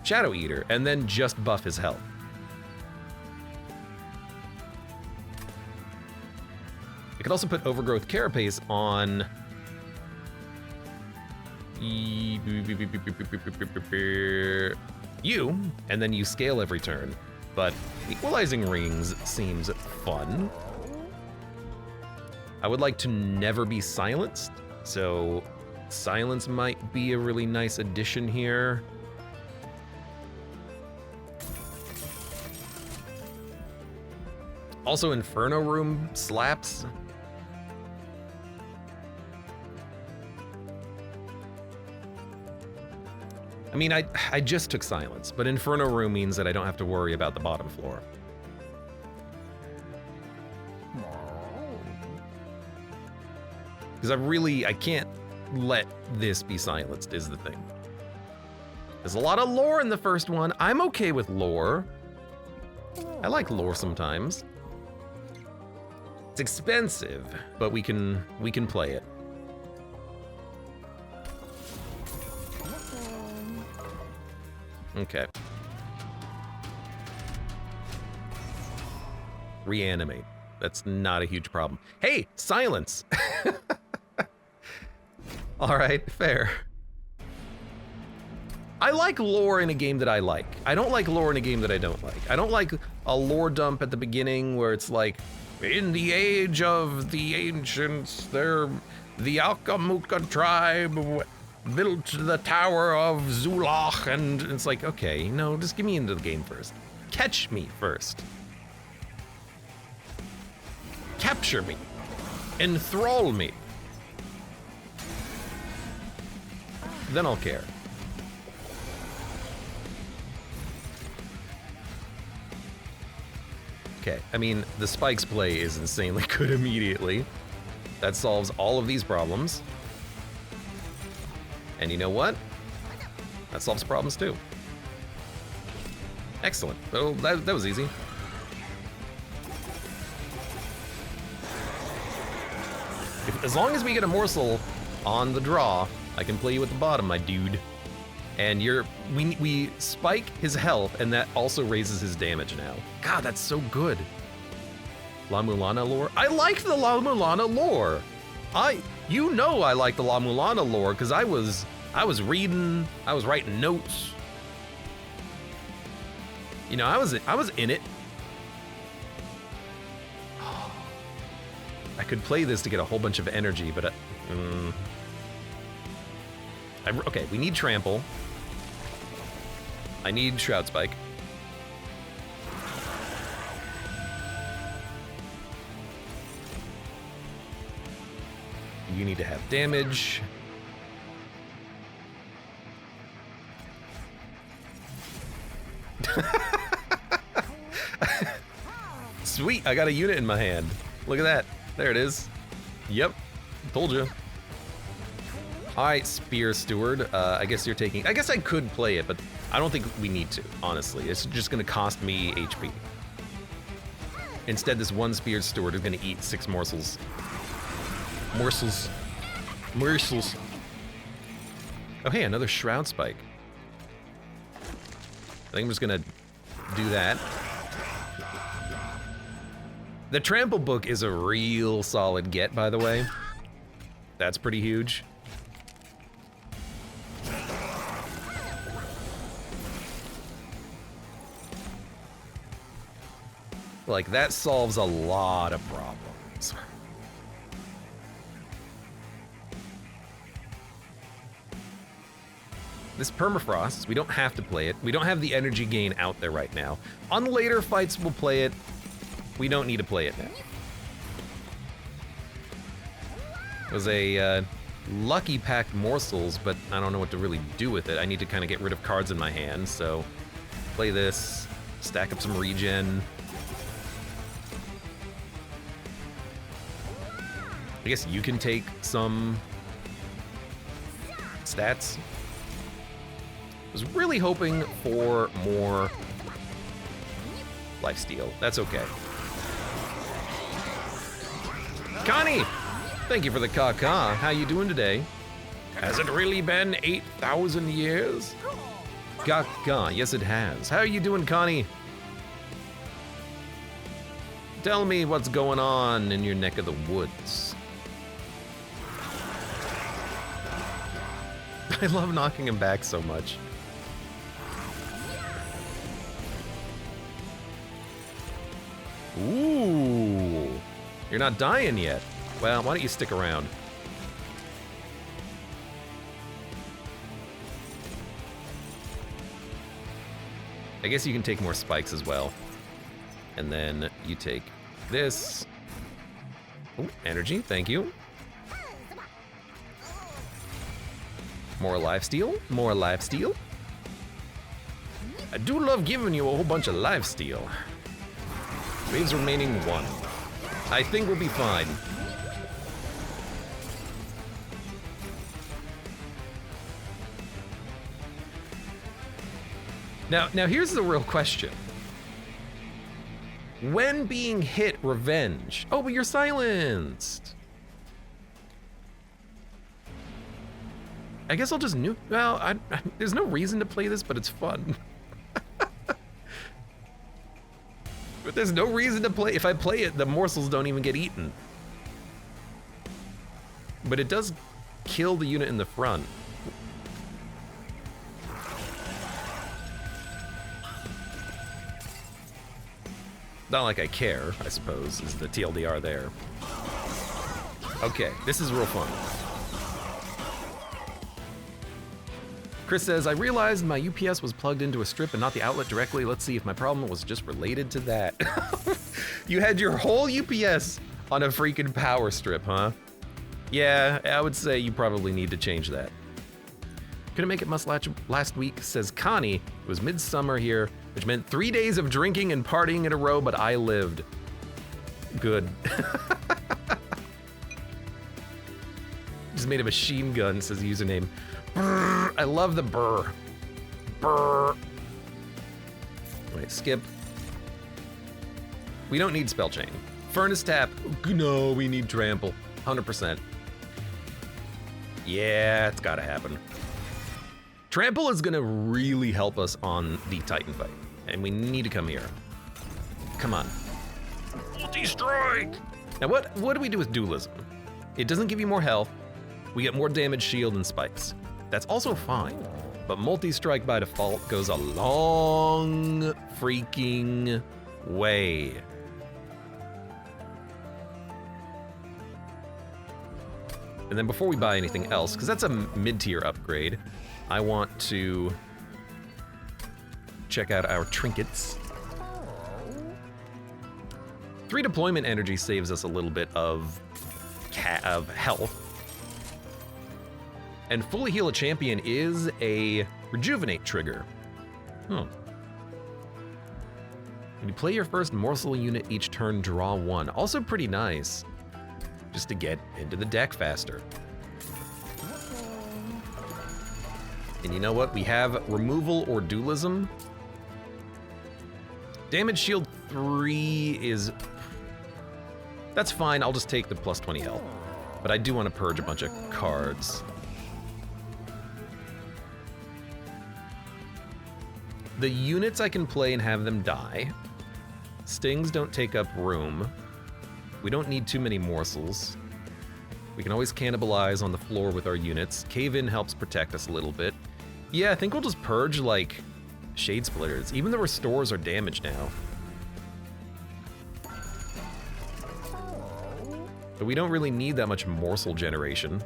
Shadow Eater and then just buff his health. I could also put Overgrowth Carapace on you, and then you scale every turn. But Equalizing Rings seems fun. I would like to never be silenced, so Silence might be a really nice addition here. Also, Inferno Room slaps. I mean, I just took Silence, but Inferno Room means that I don't have to worry about the bottom floor. Because I can't let this be silenced, is the thing. There's a lot of lore in the first one. I'm okay with lore. I like lore sometimes. It's expensive, but we can play it. Okay. Reanimate. That's not a huge problem. Hey, silence! All right, fair. I like lore in a game that I like. I don't like lore in a game that I don't like. I don't like a lore dump at the beginning where it's like, in the age of the ancients, the Alkamuka tribe built the Tower of Zulach, and it's like, okay, no, just get me into the game first. Catch me first. Capture me. Enthrall me. Then I'll care. Okay, I mean, the spikes play is insanely good immediately. That solves all of these problems. And you know what? That solves problems too. Excellent. Well, that was easy. As long as we get a morsel on the draw, I can play you at the bottom, my dude. And we spike his health, and that also raises his damage now. God, that's so good. La Mulana lore? I like the La Mulana lore. You know I like the La Mulana lore, because I was reading, I was writing notes. You know, I was in it. I could play this to get a whole bunch of energy, but okay, we need trample. I need Shroud Spike. You need to have damage. Sweet, I got a unit in my hand. Look at that. There it is. Yep, told you. All right, Spear Steward. I guess you're taking. I guess I could play it, but I don't think we need to. Honestly, it's just going to cost me HP. Instead, this one Spear Steward is going to eat 6 morsels. Morsels. Oh, hey, another Shroud Spike. I think I'm just going to do that. The Trample book is a real solid get, by the way. That's pretty huge. Like, that solves a lot of problems. This Permafrost, we don't have to play it. We don't have the energy gain out there right now. On later fights, we'll play it. We don't need to play it now. It was a lucky packed morsels, but I don't know what to really do with it. I need to kind of get rid of cards in my hand, so play this, stack up some regen. I guess you can take some stats. I was really hoping for more lifesteal. That's okay. Connie! Thank you for the caca. How you doing today? Has it really been 8,000 years? Caca, yes it has. How are you doing, Connie? Tell me what's going on in your neck of the woods. I love knocking him back so much. Ooh, you're not dying yet. Well, why don't you stick around? I guess you can take more spikes as well. And then you take this. Oh, energy, thank you. More lifesteal, more lifesteal. I do love giving you a whole bunch of lifesteal. Waves remaining 1. I think we'll be fine. Now here's the real question. When being hit, revenge. Oh, but you're silenced. I guess I'll just nuke. Well, there's no reason to play this, but it's fun. But there's no reason to play. If I play it, the morsels don't even get eaten. But it does kill the unit in the front. Not like I care, I suppose, is the TLDR there. Okay, this is real fun. Chris says, I realized my UPS was plugged into a strip and not the outlet directly. Let's see if my problem was just related to that. You had your whole UPS on a freaking power strip, huh? Yeah, I would say you probably need to change that. Couldn't make it much last week, says Connie. It was midsummer here, which meant 3 days of drinking and partying in a row, but I lived. Good. Just made a machine gun, says username. Brr, I love the burr. Brr. Wait, skip. We don't need spell chain. Furnace tap. No, we need trample. 100%. Yeah, it's gotta happen. Trample is gonna really help us on the Titan fight, and we need to come here. Come on. Multi-strike! Now what do we do with dualism? It doesn't give you more health. We get more damage, shield, and spikes. That's also fine, but multi-strike by default goes a long freaking way. And then before we buy anything else, because that's a mid-tier upgrade, I want to check out our trinkets. 3 deployment energy saves us a little bit of health. And fully heal a champion is a rejuvenate trigger. When you play your first morsel unit each turn, draw 1. Also pretty nice, just to get into the deck faster. And you know what? We have removal or dualism. Damage shield 3 is... That's fine, I'll just take the plus 20 health. But I do want to purge a bunch of cards. The units I can play and have them die. Stings don't take up room. We don't need too many morsels. We can always cannibalize on the floor with our units. Cave-in helps protect us a little bit. Yeah, I think we'll just purge, like, Shade Splitters. Even the restores are damaged now. But we don't really need that much morsel generation.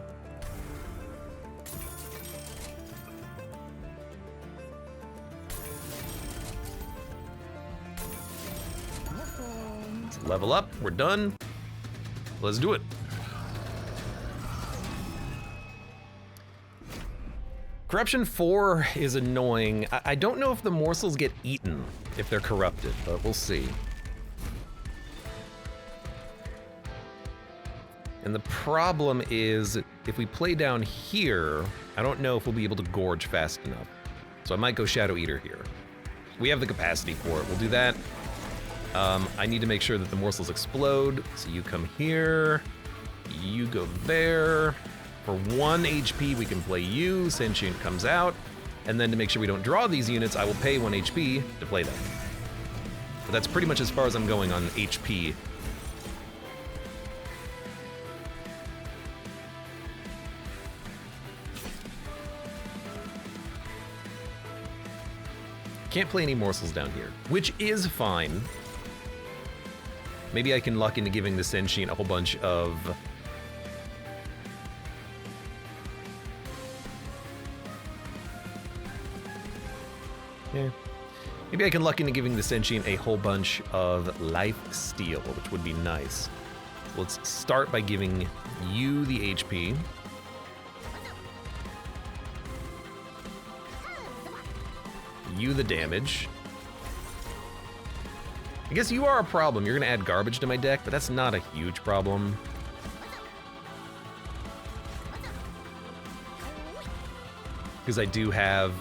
Let's level up, we're done. Let's do it. Corruption 4 is annoying. I don't know if the morsels get eaten if they're corrupted, but we'll see. And the problem is, if we play down here, I don't know if we'll be able to gorge fast enough. So I might go Shadow Eater here. We have the capacity for it, we'll do that. I need to make sure that the morsels explode. So you come here, you go there. For 1 HP, we can play you, Sentient comes out, and then to make sure we don't draw these units, I will pay 1 HP to play them. But that's pretty much as far as I'm going on HP. Can't play any morsels down here, which is fine. Maybe I can luck into giving the Sentient a whole bunch of... Yeah. Maybe I can luck into giving the Sentient a whole bunch of life steal, which would be nice. So let's start by giving you the HP. You the damage. I guess you are a problem. You're gonna add garbage to my deck, but that's not a huge problem. Because I do have...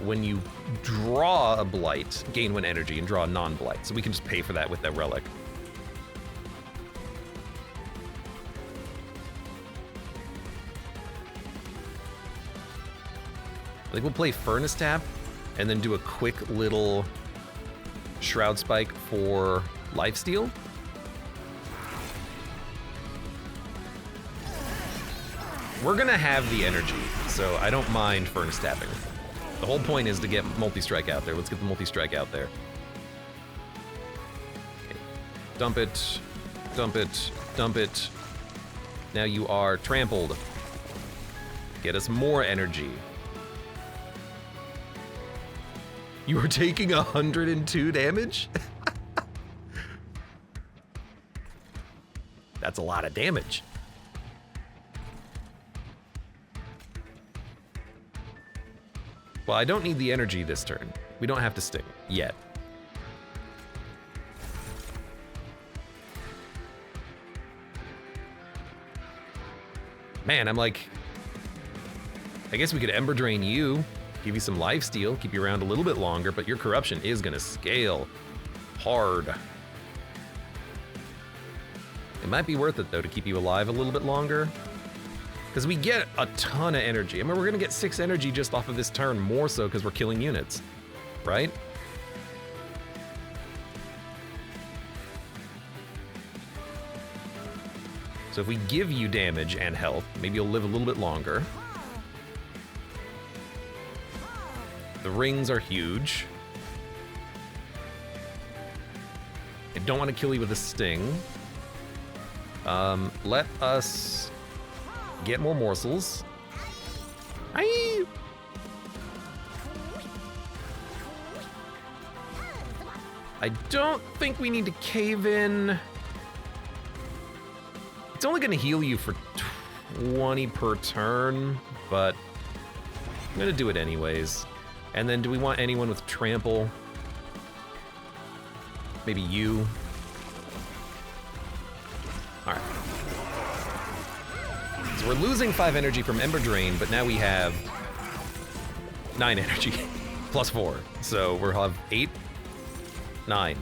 when you draw a blight, gain 1 energy and draw a non-blight. So we can just pay for that with that relic. I think we'll play Furnace Tap and then do a quick little Shroud Spike for Lifesteal. We're gonna have the energy, so I don't mind Furnace Tapping. The whole point is to get multi-strike out there. Let's get the multi-strike out there. Okay. Dump it, dump it, dump it. Now you are trampled. Get us more energy. You are taking 102 damage? That's a lot of damage. Well, I don't need the energy this turn. We don't have to sting yet. Man, I'm like, I guess we could Ember Drain you, give you some lifesteal, keep you around a little bit longer, but your corruption is gonna scale hard. It might be worth it though to keep you alive a little bit longer, because we get a ton of energy. I mean, we're gonna get 6 energy just off of this turn, more so because we're killing units, right? So if we give you damage and health, maybe you'll live a little bit longer. The rings are huge. I don't want to kill you with a sting. Let us get more morsels. I don't think we need to cave in. It's only gonna heal you for 20 per turn, but I'm gonna do it anyways. And then do we want anyone with trample? Maybe you. All right. So we're losing 5 energy from Ember Drain, but now we have 9 energy plus 4. So we'll have 8, 9.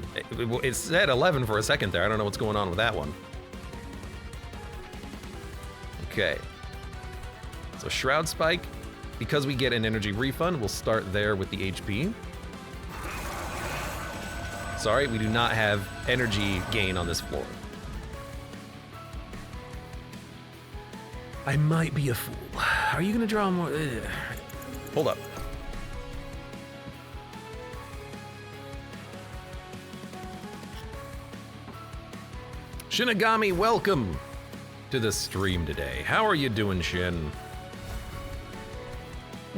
It said 11 for a second there. I don't know what's going on with that one. Okay. So Shroud Spike, because we get an energy refund, we'll start there with the HP. Sorry, we do not have energy gain on this floor. I might be a fool. Are you gonna draw more? Hold up. Shinigami, welcome to the stream today. How are you doing, Shin?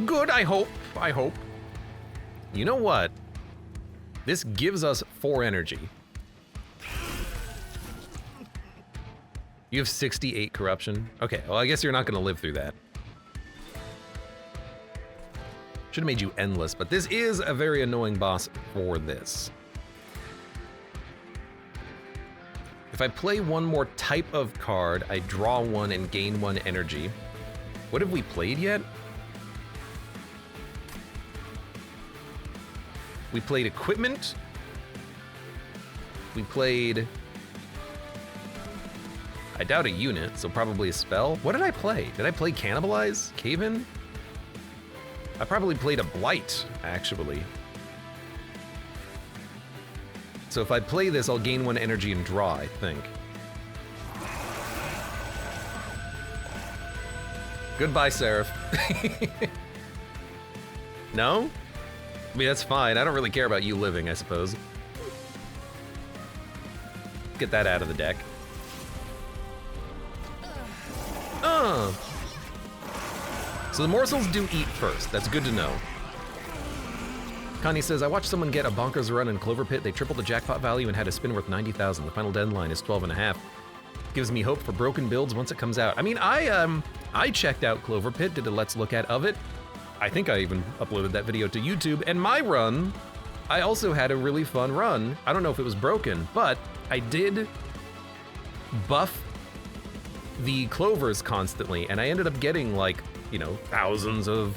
Good, I hope. I hope. You know what? This gives us 4 energy. You have 68 corruption. Okay, well, I guess you're not gonna live through that. Should have made you endless, but this is a very annoying boss for this. If I play one more type of card, I draw 1 and gain 1 energy. What have we played yet? We played equipment. We played, I doubt a unit, so probably a spell. What did I play? Did I play Cannibalize? Cave In? I probably played a Blight, actually. So if I play this, I'll gain 1 energy and draw, I think. Goodbye, Seraph. No? I mean, that's fine. I don't really care about you living, I suppose. Get that out of the deck. So the morsels do eat first. That's good to know. Connie says, I watched someone get a bonkers run in Clover Pit. They tripled the jackpot value and had a spin worth 90,000. The final deadline is 12.5. Gives me hope for broken builds once it comes out. I mean, I checked out Clover Pit, did a Let's Look At of it. I think I even uploaded that video to YouTube. And my run, I also had a really fun run. I don't know if it was broken, but I did buff the clovers constantly, and I ended up getting like, you know, thousands of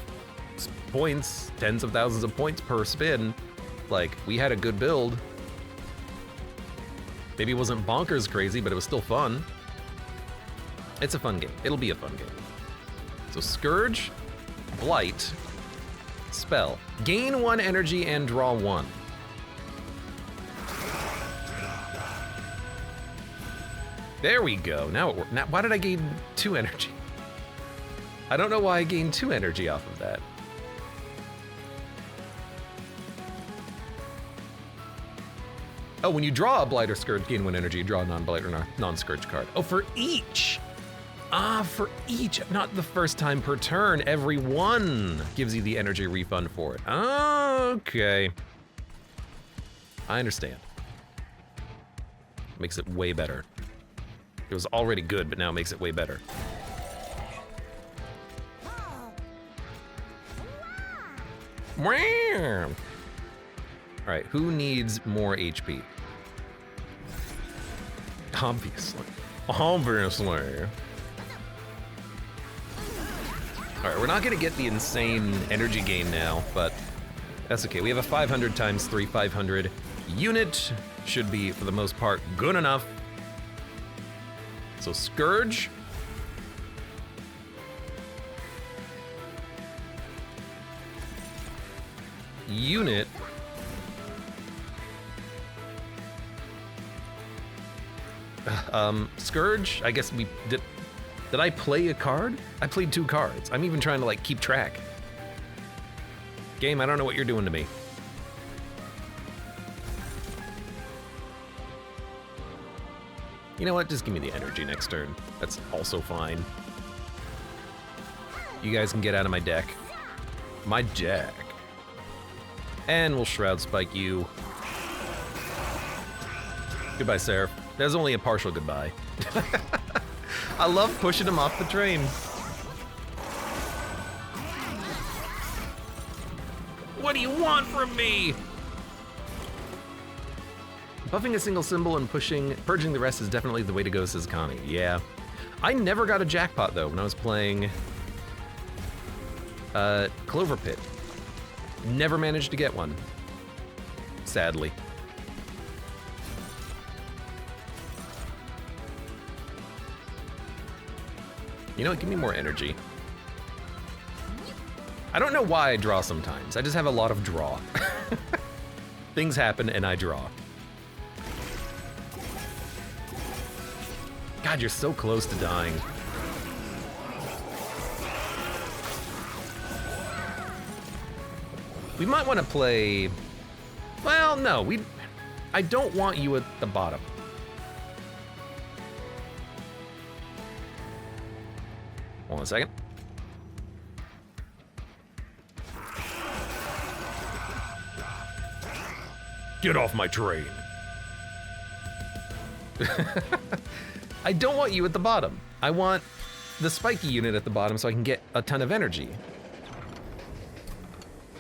points, tens of thousands of points per spin. Like, we had a good build. Maybe it wasn't bonkers crazy, but it was still fun. It's a fun game. It'll be a fun game. So Scourge, Blight, Spell. Gain 1 energy and draw 1. There we go. Now it worked. Now, why did I gain 2 energy? I don't know why I gained 2 energy off of that. Oh, when you draw a Blight or Scourge, gain 1 energy, you draw a non-Blight or non-Scourge card. Oh, for each! Ah, for each, not the first time per turn. Every one gives you the energy refund for it. Okay. I understand. Makes it way better. It was already good, but now it makes it way better. Alright, who needs more HP? Obviously. Obviously. Alright, we're not gonna get the insane energy gain now, but that's okay. We have a 500 times 3, 500 unit. Should be, for the most part, good enough. So Scourge. Unit. Scourge, I guess we did. Did I play a card? I played 2 cards. I'm even trying to like keep track. Game, I don't know what you're doing to me. You know what? Just give me the energy next turn. That's also fine. You guys can get out of my deck. My deck. And we'll Shroud Spike you. Goodbye, Seraph. There's only a partial goodbye. I love pushing him off the train. What do you want from me? Buffing a single symbol and purging the rest is definitely the way to go, says Connie. Yeah. I never got a jackpot, though, when I was playing Clover Pit. Never managed to get one. Sadly. You know what? Give me more energy. I don't know why I draw sometimes. I just have a lot of draw. Things happen and I draw. God, you're so close to dying. We might want to play... Well, no, I don't want you at the bottom. Hold on a second. Get off my train. I don't want you at the bottom. I want the spiky unit at the bottom so I can get a ton of energy.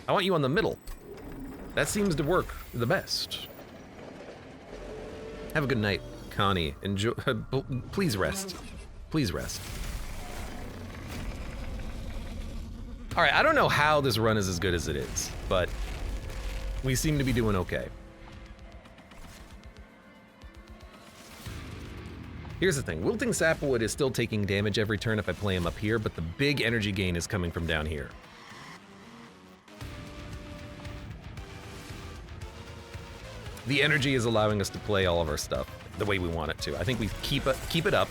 I want you on the middle. That seems to work the best. Have a good night, Connie. Enjoy. Please rest. Please rest. All right, I don't know how this run is as good as it is, but we seem to be doing okay. Here's the thing, Wilting Sapwood is still taking damage every turn if I play him up here, but the big energy gain is coming from down here. The energy is allowing us to play all of our stuff the way we want it to. I think we keep it up.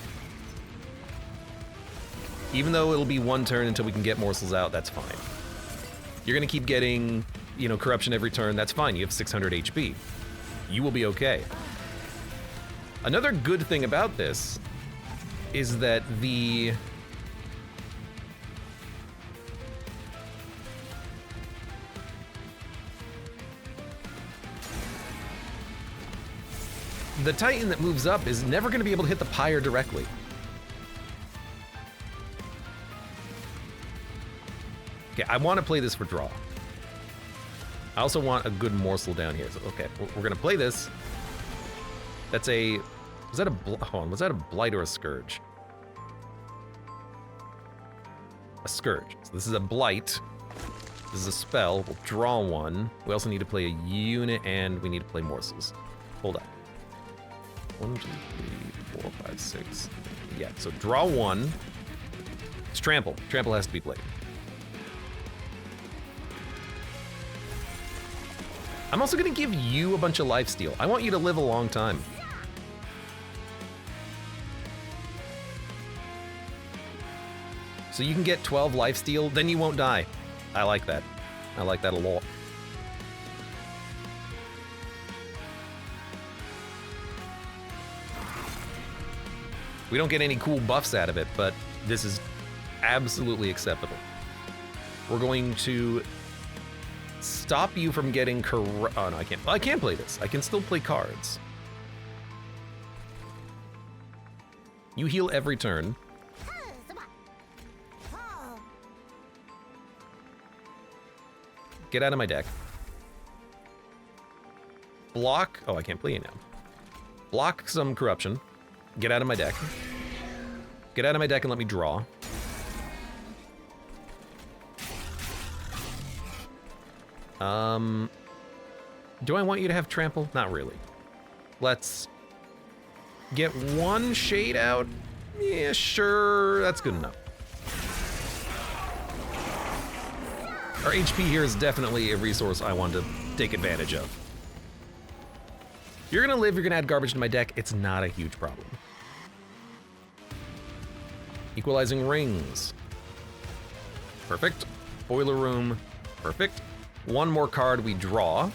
Even though it'll be one turn until we can get morsels out, that's fine. You're gonna keep getting, you know, corruption every turn, that's fine. You have 600 HP. You will be okay. Another good thing about this is that the Titan that moves up is never going to be able to hit the Pyre directly. Okay, I want to play this for draw. I also want a good morsel down here. So, okay, we're going to play this. That's a... Was that a... Hold on, was that a Blight or a Scourge? A Scourge. So this is a Blight. This is a spell. We'll draw one. We also need to play a unit, and we need to play morsels. Hold on. 1, 2, 3, 4, 5, 6. Yeah, so draw one. It's trample. Trample has to be played. I'm also gonna give you a bunch of lifesteal. I want you to live a long time. So you can get 12 lifesteal, then you won't die. I like that. I like that a lot. We don't get any cool buffs out of it, but this is absolutely acceptable. We're going to stop you from getting oh no, I can't. Well, I can play this. I can still play cards. You heal every turn. Get out of my deck. Block. Oh, I can't play you now. Block some corruption. Get out of my deck. Get out of my deck and let me draw. Do I want you to have trample? Not really. Let's get one shade out. Yeah, sure, that's good enough. Our HP here is definitely a resource I want to take advantage of. You're gonna live, you're gonna add garbage to my deck, it's not a huge problem. Equalizing rings. Perfect. Boiler room. Perfect. One more card we draw.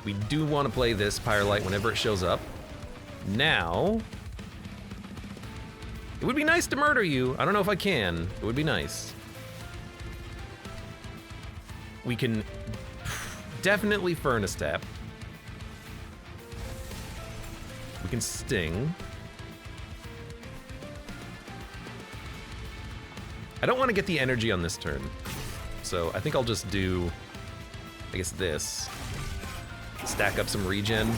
We do want to play this Pyre whenever it shows up. Now, it would be nice to murder you. I don't know if I can. It would be nice. We can definitely Furnace Tap. We can Sting. I don't want to get the energy on this turn, so I think I'll just do, I guess, this. Stack up some regen.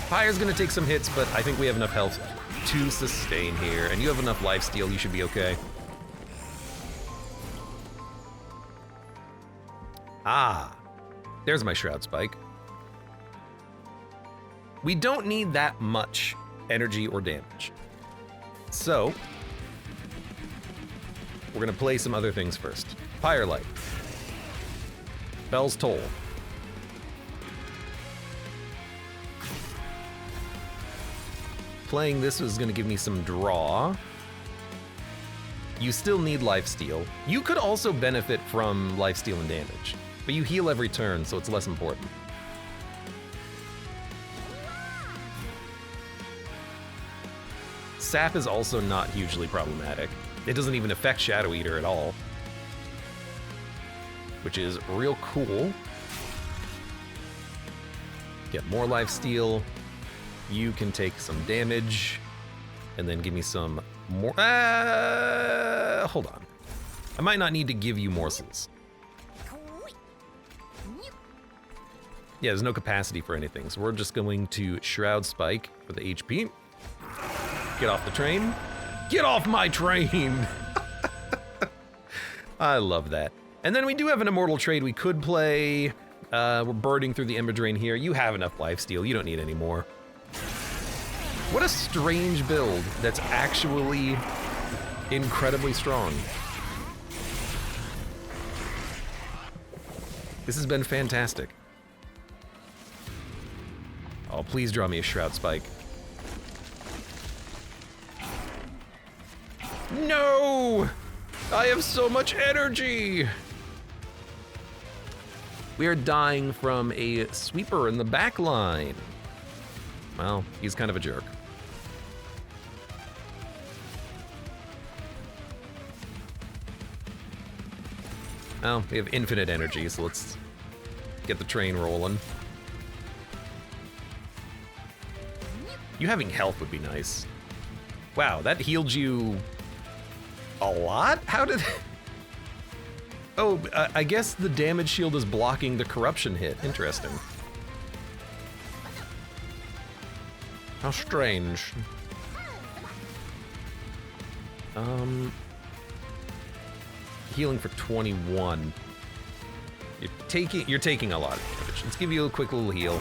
Pyre's gonna take some hits, but I think we have enough health to sustain here, and you have enough lifesteal, you should be okay. Ah, there's my Shroud Spike. We don't need that much energy or damage. So, we're gonna play some other things first. Pyre. Bell's Toll. Playing this is gonna give me some draw. You still need lifesteal. You could also benefit from lifesteal and damage, but you heal every turn, so it's less important. Sap is also not hugely problematic. It doesn't even affect Shadow Eater at all, which is real cool. Get more lifesteal. You can take some damage, and then give me some more. Hold on. I might not need to give you morsels. Yeah, there's no capacity for anything, so we're just going to Shroud Spike for the HP. Get off the train. Get off my train! I love that. And then we do have an immortal trade we could play. We're burning through the Ember Drain here. You have enough lifesteal, you don't need any more. What a strange build that's actually incredibly strong. This has been fantastic. Oh, please draw me a Shroud Spike. No! I have so much energy! We are dying from a sweeper in the back line. Well, he's kind of a jerk. Well, we have infinite energy, so let's get the train rolling. You having health would be nice. Wow, that healed you a lot? How did... Oh, I guess the damage shield is blocking the corruption hit. Interesting. How strange. Healing for 21. You're taking a lot of damage. Let's give you a quick little heal.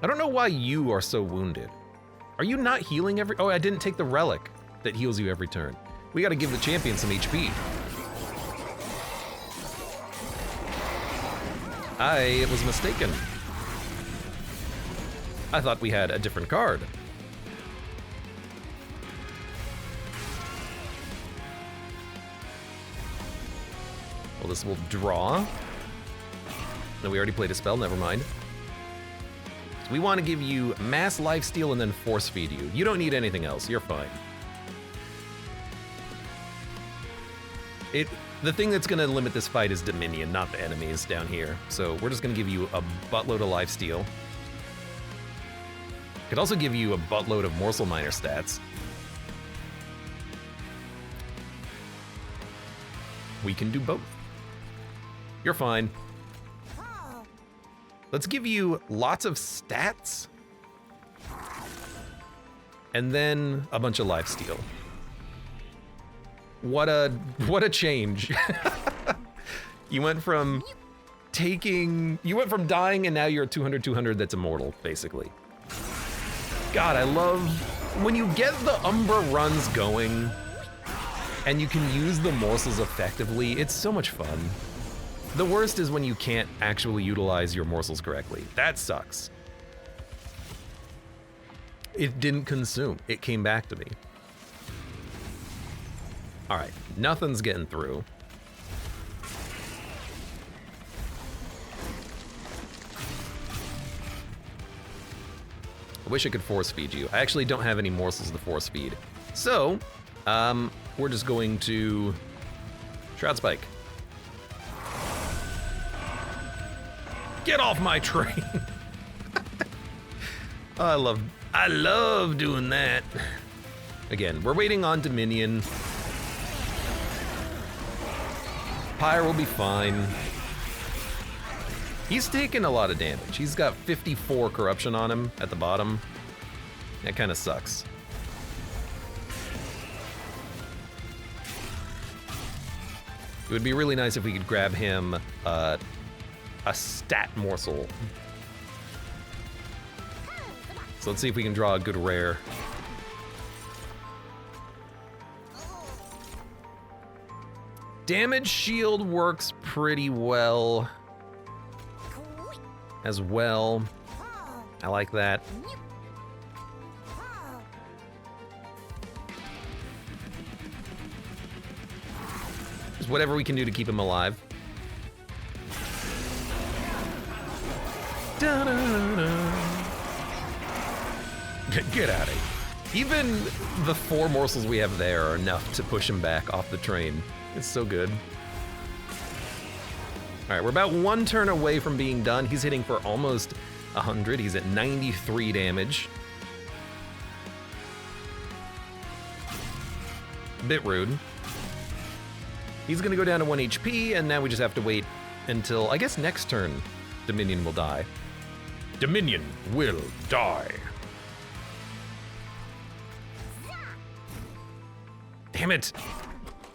I don't know why you are so wounded. Are you not healing every... Oh, I didn't take the relic that heals you every turn. We gotta give the champion some HP. I was mistaken. I thought we had a different card. Well, this will draw. No, we already played a spell, never mind. So we want to give you mass lifesteal and then force feed you. You don't need anything else, you're fine. The thing that's going to limit this fight is Dominion, not the enemies down here. So we're just going to give you a buttload of lifesteal. Could also give you a buttload of morsel miner stats. We can do both. You're fine. Let's give you lots of stats. And then a bunch of lifesteal. What a change. You went from dying and now you're a 200 that's immortal, basically. God, I love when you get the Umbra runs going and you can use the morsels effectively. It's so much fun. The worst is when you can't actually utilize your morsels correctly. That sucks. It didn't consume. It came back to me. All right, nothing's getting through. I wish I could force feed you. I actually don't have any morsels to force feed. So, we're just going to Shroud Spike. Get off my train. I love doing that. Again, we're waiting on Dominion. Pyre will be fine. He's taking a lot of damage. He's got 54 corruption on him at the bottom. That kind of sucks. It would be really nice if we could grab him a stat morsel. So let's see if we can draw a good rare. Damage shield works pretty well as well. I like that. Just whatever we can do to keep him alive. Get out of here. Even the 4 morsels we have there are enough to push him back off the train. It's so good. All right, we're about 1 turn away from being done. He's hitting for almost 100. He's at 93 damage. Bit rude. He's gonna go down to 1 HP, and now we just have to wait until, I guess next turn, Dominion will die. Dominion will die. Damn it.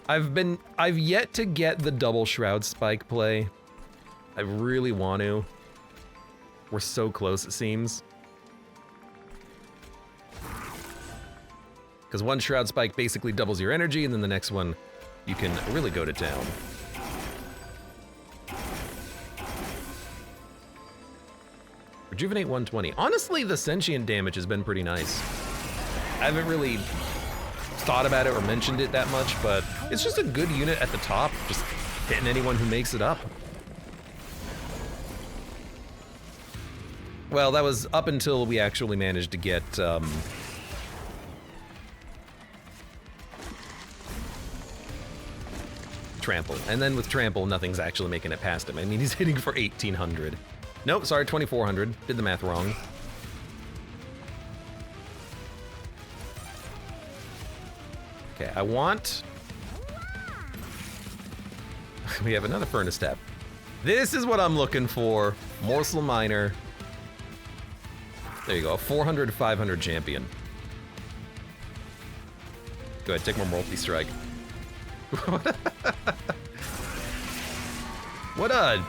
I've yet to get the double Shroud Spike play. I really want to. We're so close, it seems. Because 1 Shroud Spike basically doubles your energy, and then the next one, you can really go to town. Rejuvenate 120. Honestly, the sentient damage has been pretty nice. I haven't really thought about it or mentioned it that much, but it's just a good unit at the top, just hitting anyone who makes it up. Well, that was up until we actually managed to get Trample. And then with Trample, nothing's actually making it past him. I mean, he's hitting for 1,800. Nope, sorry, 2,400. Did the math wrong. Okay, I want... We have another Furnace Step. This is what I'm looking for. Morsel Miner. There you go, a 400, 500 champion. Go ahead, take more multi-strike. What a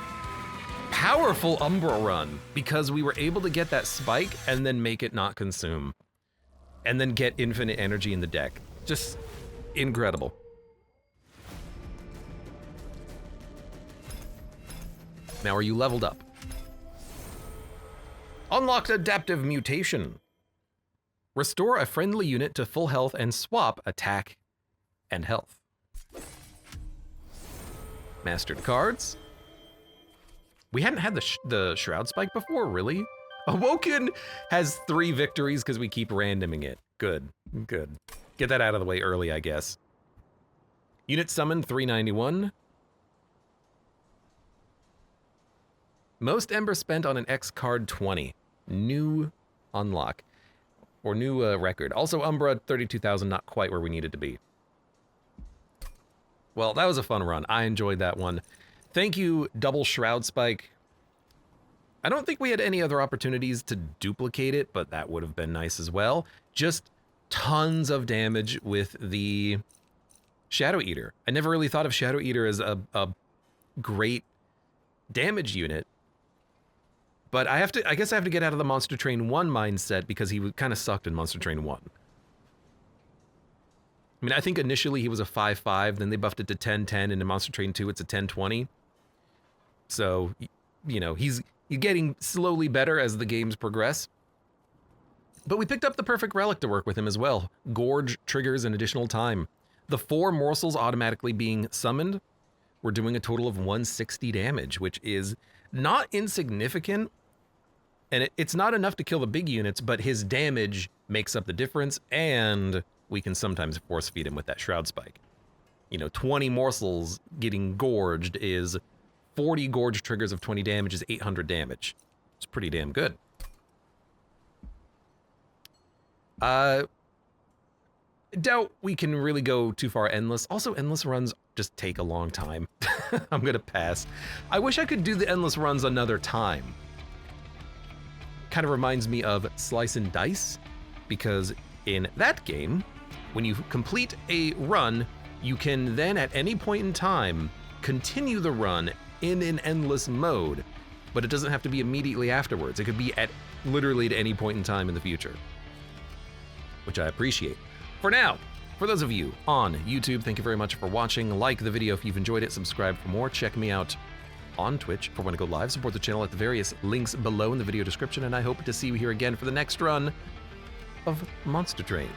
powerful Umbra run, because we were able to get that spike and then make it not consume. And then get infinite energy in the deck. Just incredible. Now are you leveled up? Unlocked Adaptive Mutation. Restore a friendly unit to full health and swap attack and health. Mastered cards. We hadn't had the Shroud Spike before, really? Awoken has 3 victories because we keep randoming it. Good, good. Get that out of the way early, I guess. Unit summoned 391. Most Ember spent on an X card 20. New unlock. Or new record. Also, Umbra 32,000, not quite where we needed to be. Well, that was a fun run. I enjoyed that one. Thank you, Double Shroud Spike. I don't think we had any other opportunities to duplicate it, but that would have been nice as well. Just tons of damage with the Shadow Eater. I never really thought of Shadow Eater as a great damage unit. But I guess I have to get out of the Monster Train 1 mindset because he kind of sucked in Monster Train 1. I mean, I think initially he was a 5-5, then they buffed it to 10-10, and in Monster Train 2 it's a 10-20. So, you know, he's getting slowly better as the games progress. But we picked up the perfect relic to work with him as well. Gorge triggers an additional time. The 4 morsels automatically being summoned, we're doing a total of 160 damage, which is not insignificant. And it's not enough to kill the big units, but his damage makes up the difference, and we can sometimes force feed him with that Shroud Spike. You know, 20 morsels getting gorged is 40 gorge triggers of 20 damage is 800 damage. It's pretty damn good. Doubt we can really go too far endless. Also, endless runs just take a long time. I'm gonna pass. I wish I could do the endless runs another time. Kind of reminds me of Slice and Dice, because in that game, when you complete a run, you can then at any point in time continue the run in an endless mode, but it doesn't have to be immediately afterwards. It could be at literally at any point in time in the future, which I appreciate. For now, for those of you on YouTube, thank you very much for watching. Like the video if you've enjoyed it, subscribe for more, check me out on Twitch for when I go live, support the channel at the various links below in the video description, and I hope to see you here again for the next run of Monster Train.